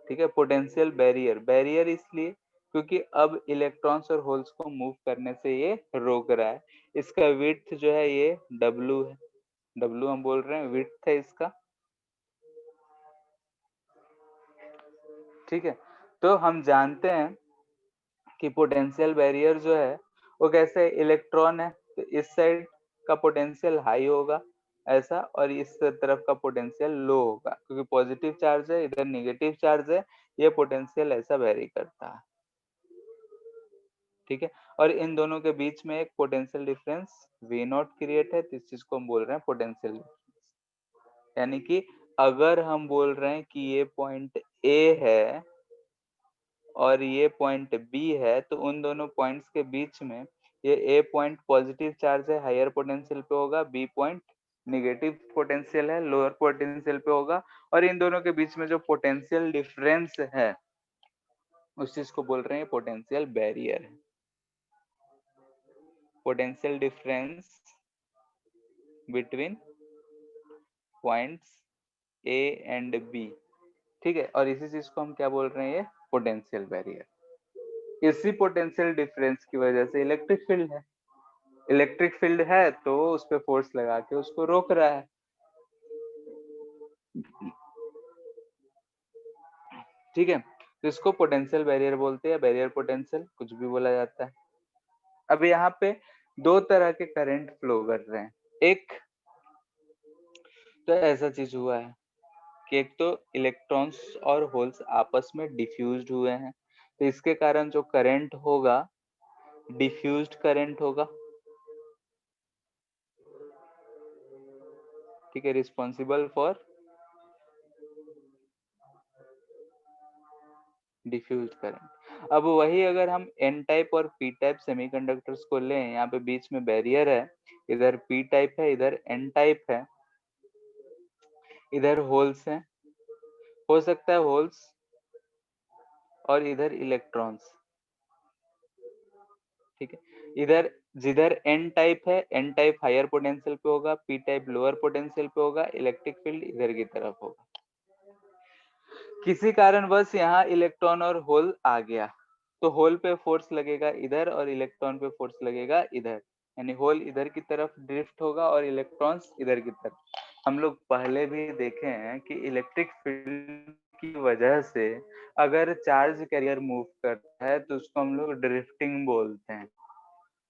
Speaker 1: ठीक है। पोटेंशियल बैरियर, बैरियर इसलिए क्योंकि अब इलेक्ट्रॉन्स और होल्स को मूव करने से ये रोक रहा है। इसका विड्थ जो है ये W है, W हम बोल रहे हैं, विड्थ है इसका, ठीक है। तो हम जानते हैं कि पोटेंशियल बैरियर जो है वो कैसे, इलेक्ट्रॉन है तो इस साइड का पोटेंशियल हाई होगा ऐसा, और इस तरफ का पोटेंशियल लो होगा, क्योंकि पॉजिटिव चार्ज है, इधर नेगेटिव चार्ज है, ये पोटेंशियल ऐसा वेरी करता है, ठीक है। और इन दोनों के बीच में एक पोटेंशियल डिफरेंस V0 क्रिएट है, तो इस चीज को हम बोल रहे हैं पोटेंशियल डिफरेंस। यानी कि अगर हम बोल रहे हैं कि ये पॉइंट A है और ये पॉइंट B है, तो उन दोनों पॉइंट्स के बीच में ये A पॉइंट पॉजिटिव चार्ज है, हायर पोटेंशियल पे होगा, B पॉइंट नेगेटिव पोटेंशियल है, लोअर पोटेंशियल पे होगा, और इन दोनों के बीच में जो पोटेंशियल डिफरेंस है उस चीज को बोल रहे हैं पोटेंशियल बैरियर है। Potential difference between points A and B, ठीक है। और इसी चीज को हम क्या बोल रहे हैं, ये पोटेंशियल बैरियर। इसी पोटेंशियल डिफरेंस की वजह से इलेक्ट्रिक फील्ड है, इलेक्ट्रिक फील्ड है तो उस पे फोर्स लगा के उसको रोक रहा है, ठीक है। तो इसको पोटेंशियल बैरियर बोलते हैं, बैरियर पोटेंशियल कुछ भी बोला जाता है। अब यहाँ पे दो तरह के करंट फ्लो कर रहे हैं। एक तो ऐसा चीज हुआ है कि एक तो इलेक्ट्रॉन्स और होल्स आपस में डिफ्यूज्ड हुए हैं, तो इसके कारण जो करंट होगा डिफ्यूज्ड करंट होगा, ठीक है, रिस्पॉन्सिबल फॉर डिफ्यूज्ड करंट। अब वही अगर हम एन टाइप और पी टाइप सेमीकंडक्टर्स को लें, यहाँ पे बीच में बैरियर है, इधर पी टाइप है, इधर एन टाइप है, इधर होल्स हैं, हो सकता है होल्स और इधर इलेक्ट्रॉन्स, ठीक है। इधर जिधर एन टाइप है, एन टाइप हायर पोटेंशियल पे होगा, पी टाइप लोअर पोटेंशियल पे होगा, इलेक्ट्रिक फील्ड इधर की तरफ होगा। किसी कारणवश यहाँ इलेक्ट्रॉन और होल आ गया, तो होल पे फोर्स लगेगा इधर और इलेक्ट्रॉन पे फोर्स लगेगा इधर, यानी होल इधर की तरफ ड्रिफ्ट होगा और इलेक्ट्रॉन्स इधर की तरफ। हम लोग पहले भी देखे हैं कि इलेक्ट्रिक फील्ड की वजह से अगर चार्ज कैरियर मूव करता है तो उसको हम लोग ड्रिफ्टिंग बोलते हैं।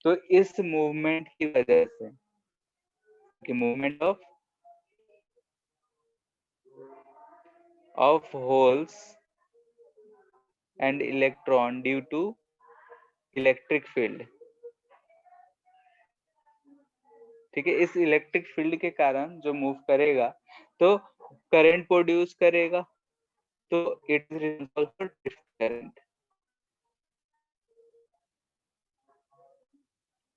Speaker 1: तो इस मूवमेंट की वजह से, कि movement of holes and electron due to electric field, ठीक है, इस इलेक्ट्रिक फील्ड के कारण जो मूव करेगा तो करंट प्रोड्यूस करेगा, तो it is responsible for drift current,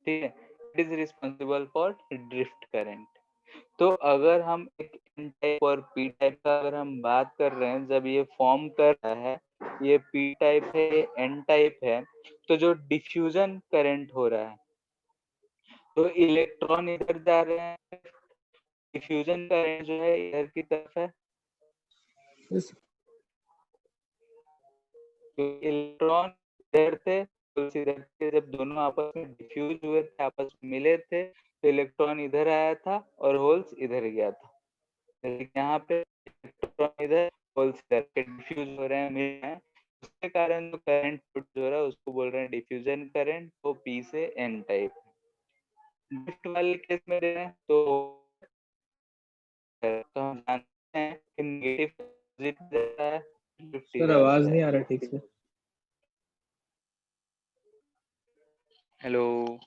Speaker 1: ठीक है, it is responsible for drift current. तो अगर हम एक एन टाइप और पी टाइप का अगर हम बात कर रहे हैं, जब ये फॉर्म कर रहा है, ये पी टाइप है, ये एन टाइप है, तो जो डिफ्यूजन करंट हो रहा है, तो इलेक्ट्रॉन इधर जा रहे हैं, डिफ्यूजन करंट जो है इधर की तरफ है,
Speaker 3: Yes.
Speaker 1: तो इलेक्ट्रॉन इधर थे तो इधर थे, जब दोनों आपस में डिफ्यूज हुए थे, आपस में मिले थे, तो इलेक्ट्रॉन इधर आया था और होल्स इधर गया था। लेकिन यहाँ पे इलेक्ट्रॉन इधर, होल्स इधर के डिफ्यूज हो रहे हैं, मिल रहे हैं, उसके कारण जो करंट प्रोड्यूस हो रहा है उसको बोल रहे हैं डिफ्यूजन करंट, तो पी से एन टाइप। ड्रिफ्ट वाले केस में दे रहे हैं तो हम जानते हैं कि नेगेटिव पॉजिटिव रहता है, ड्रिफ्ट
Speaker 3: सर
Speaker 1: इधर
Speaker 3: आवाज
Speaker 1: से
Speaker 3: नहीं आ
Speaker 1: है।
Speaker 3: रहा ठीक से।
Speaker 1: Hello,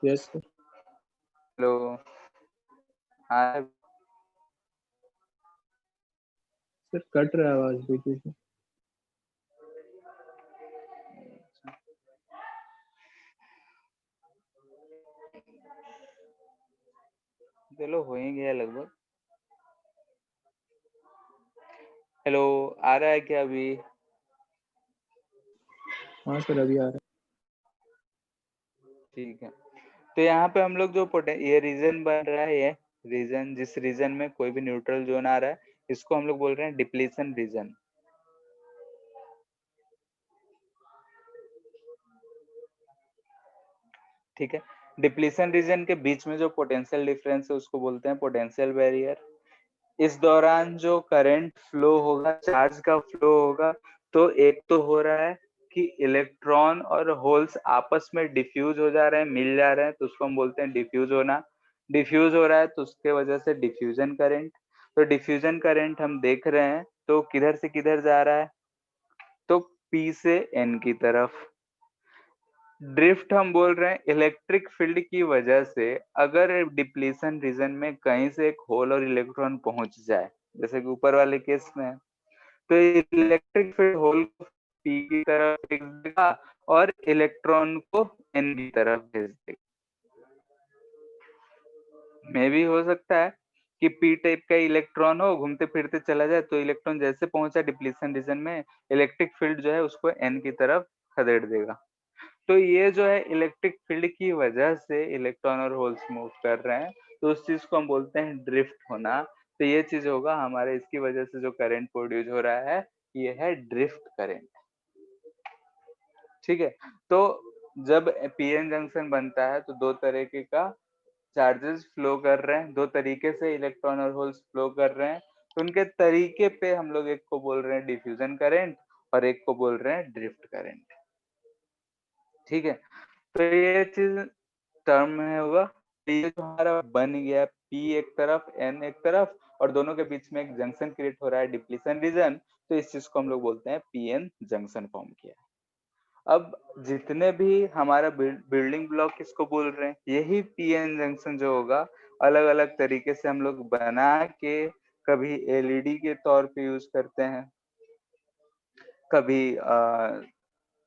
Speaker 3: yes sir.
Speaker 1: हेलो, हाँ
Speaker 3: सर कट रहा है आवाज बीच बीच में।
Speaker 1: चलो हो ही गया लगभग। हेलो, आ रहा है क्या अभी?
Speaker 3: हाँ सर अभी आ रहा
Speaker 1: ठीक है, तो यहाँ पे हम लोग जो ये रीजन बन रहा है, ये रीजन, जिस रीजन में कोई भी न्यूट्रल जोन आ रहा है, इसको हम लोग बोल रहे हैं डिप्लीशन रीजन। ठीक है, डिप्लीशन रीजन के बीच में जो पोटेंशियल डिफरेंस है उसको बोलते हैं पोटेंशियल बैरियर। इस दौरान जो करंट फ्लो होगा, चार्ज का फ्लो होगा, तो एक तो हो रहा है कि इलेक्ट्रॉन और होल्स आपस में डिफ्यूज हो जा रहे हैं, मिल जा रहे हैं, तो उसको हम बोलते हैं डिफ्यूज होना। डिफ्यूज हो रहा है तो उसके वजह से डिफ्यूजन करंट। तो डिफ्यूजन करंट हम देख रहे हैं तो किधर से किधर जा रहा है, तो P से N की तरफ। ड्रिफ्ट हम बोल रहे हैं इलेक्ट्रिक फील्ड की वजह से, अगर डिप्लीशन रीजन में कहीं से एक होल और इलेक्ट्रॉन पहुंच जाए, जैसे कि ऊपर वाले केस में, तो इलेक्ट्रिक फील्ड होल को पी की तरफ भेज देगा और इलेक्ट्रॉन को एन की तरफ भेज देगा। मे भी हो सकता है कि पी टाइप का इलेक्ट्रॉन हो, घूमते फिरते चला जाए, तो इलेक्ट्रॉन जैसे पहुंचा डिप्लीशन रीजन में, इलेक्ट्रिक फील्ड जो है उसको एन की तरफ खदेड़ देगा। तो ये जो है इलेक्ट्रिक फील्ड की वजह से इलेक्ट्रॉन और होल्स मूव कर रहे हैं, तो उस चीज को हम बोलते हैं ड्रिफ्ट होना। तो ये चीज होगा हमारे, इसकी वजह से जो करंट प्रोड्यूस हो रहा है ये है ड्रिफ्ट करंट। ठीक है, तो जब पीएन जंक्शन बनता है तो दो तरीके का चार्जेस फ्लो कर रहे हैं, दो तरीके से इलेक्ट्रॉन और होल्स फ्लो कर रहे हैं, तो उनके तरीके पे हम लोग एक को बोल रहे हैं डिफ्यूजन करंट और एक को बोल रहे हैं ड्रिफ्ट करंट। ठीक है, तो ये चीज टर्म है होगा। ये जो हमारा बन गया पी एक तरफ एन एक तरफ, और दोनों के बीच में एक जंक्शन क्रिएट हो रहा है डिप्लीशन रीजन, तो इस चीज को हम लोग बोलते हैं पीएन जंक्शन फॉर्म किया। अब जितने भी हमारा बिल्डिंग ब्लॉक किसको बोल रहे हैं, यही पीएन जंक्शन जो होगा, अलग अलग तरीके से हम लोग बना के, कभी एलईडी के तौर पे यूज करते हैं, कभी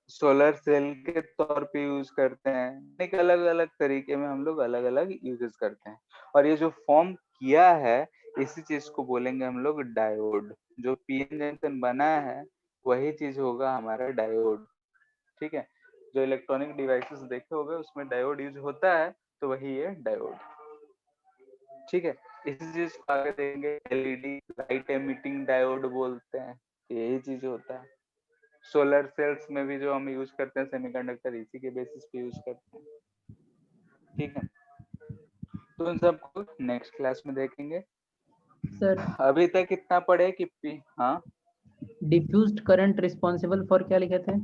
Speaker 1: सोलर सेल के तौर पे यूज करते हैं, एक अलग अलग तरीके में हम लोग अलग अलग यूजेस करते हैं। और ये जो फॉर्म किया है, इसी चीज को बोलेंगे हम लोग डायोड। जो पीएन जंक्शन बना है वही चीज होगा हमारा डायोड। ठीक है, जो इलेक्ट्रॉनिक डिवाइसेस देखे होंगे उसमें डायोड यूज होता है, तो वही है डायोड। ठीक है, इसी चीज को आगे देंगे एलईडी लाइट एमिटिंग डायोड बोलते हैं, यही चीज होता है। सोलर सेल्स में भी जो हम यूज करते हैं सेमीकंडक्टर, इसी के बेसिस पे यूज करते हैं। ठीक है, तो उन सबको नेक्स्ट क्लास में देखेंगे।
Speaker 2: सर
Speaker 1: अभी तक इतना पढ़े कि हाँ,
Speaker 2: डिफ्यूज्ड करंट रिस्पॉन्सिबल फॉर क्या लिखे थे?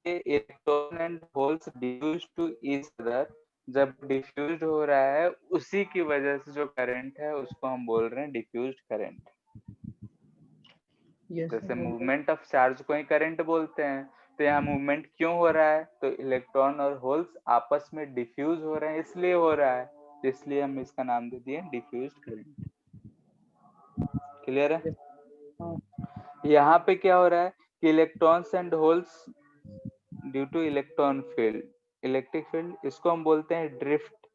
Speaker 1: Electron and holes diffuse to each other, जब डिफ्यूज हो रहा है उसी की वजह से जो करंट है उसको हम बोल रहे हैं डिफ्यूज्ड करंट।
Speaker 2: यस
Speaker 1: जैसे
Speaker 2: सर।
Speaker 1: मूवमेंट ऑफ चार्ज को ही करंट बोलते हैं, तो यहाँ मूवमेंट क्यों हो रहा है, तो इलेक्ट्रॉन और होल्स आपस में डिफ्यूज हो रहे हैं इसलिए हो रहा है, इसलिए हम इसका नाम दे दिए डिफ्यूज्ड करंट। क्लियर है?
Speaker 2: हाँ।
Speaker 1: यहाँ पे क्या हो रहा है कि electrons and holes due two electron filled, electric field, इसको हम बोलते हैं ड्रिफ्ट,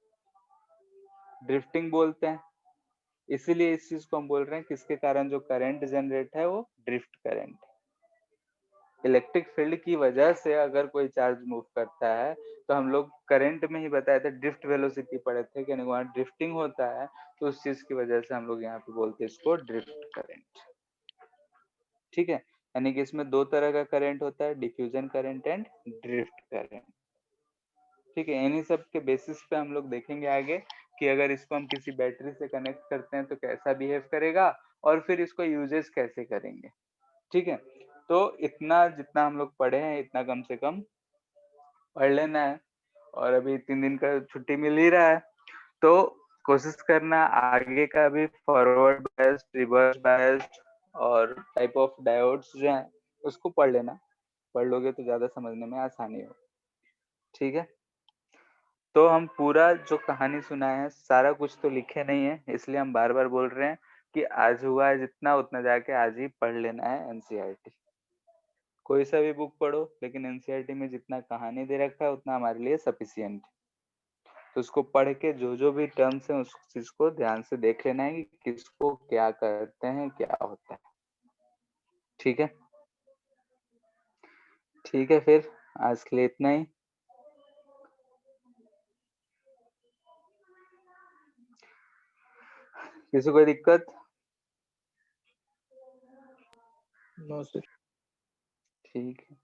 Speaker 1: ड्रिफ्टिंग बोलते हैं। इसीलिए इस चीज को हम बोल रहे हैं किसके कारण जो करंट जनरेट है वो ड्रिफ्ट करंट। इलेक्ट्रिक फील्ड की वजह से अगर कोई चार्ज मूव करता है, तो हम लोग करंट में ही बताए थे, ड्रिफ्ट वेलोसिटी पढ़े थे कि वहां ड्रिफ्टिंग होता है, तो उस चीज की वजह से हम लोग यहाँ पे बोलते हैं इसको ड्रिफ्ट करंट। ठीक है, यानी कि इसमें दो तरह का करंट होता है, diffusion current and drift current. ठीक है, इन्हीं सब के बेसिस पे हम लोग देखेंगे आगे कि अगर इसको हम किसी बैटरी से कनेक्ट करते हैं तो कैसा बिहेव करेगा, और फिर इसको यूजेस कैसे करेंगे। ठीक है, तो इतना जितना हम लोग पढ़े हैं इतना कम से कम पढ़ लेना है, और अभी 3 दिन का छुट्टी मिल ही रहा है, तो कोशिश करना आगे का भी फॉरवर्ड बायस्ड, रिवर्स बायस्ड और टाइप ऑफ डायोड्स जो हैं उसको पढ़ लेना। पढ़ लोगे तो ज्यादा समझने में आसानी हो। ठीक है। तो हम पूरा जो कहानी सुनाए हैं सारा कुछ तो लिखे नहीं है, इसलिए हम बार बार बोल रहे हैं कि आज हुआ है जितना उतना जाके आज ही पढ़ लेना है एनसीईआरटी। कोई सा भी बुक पढ़ो, लेकिन एनसीईआरटी में जितना कहानी दे रखा है उतना हमारे लिए सफिशियंट। तो उसको पढ़ के जो जो भी टर्म्स है उस चीज को ध्यान से देख लेना है कि किसको क्या करते हैं, क्या होता है। ठीक है, ठीक है, फिर आज के लिए इतना ही। किसी को दिक्कत?
Speaker 3: No sir.
Speaker 1: ठीक है।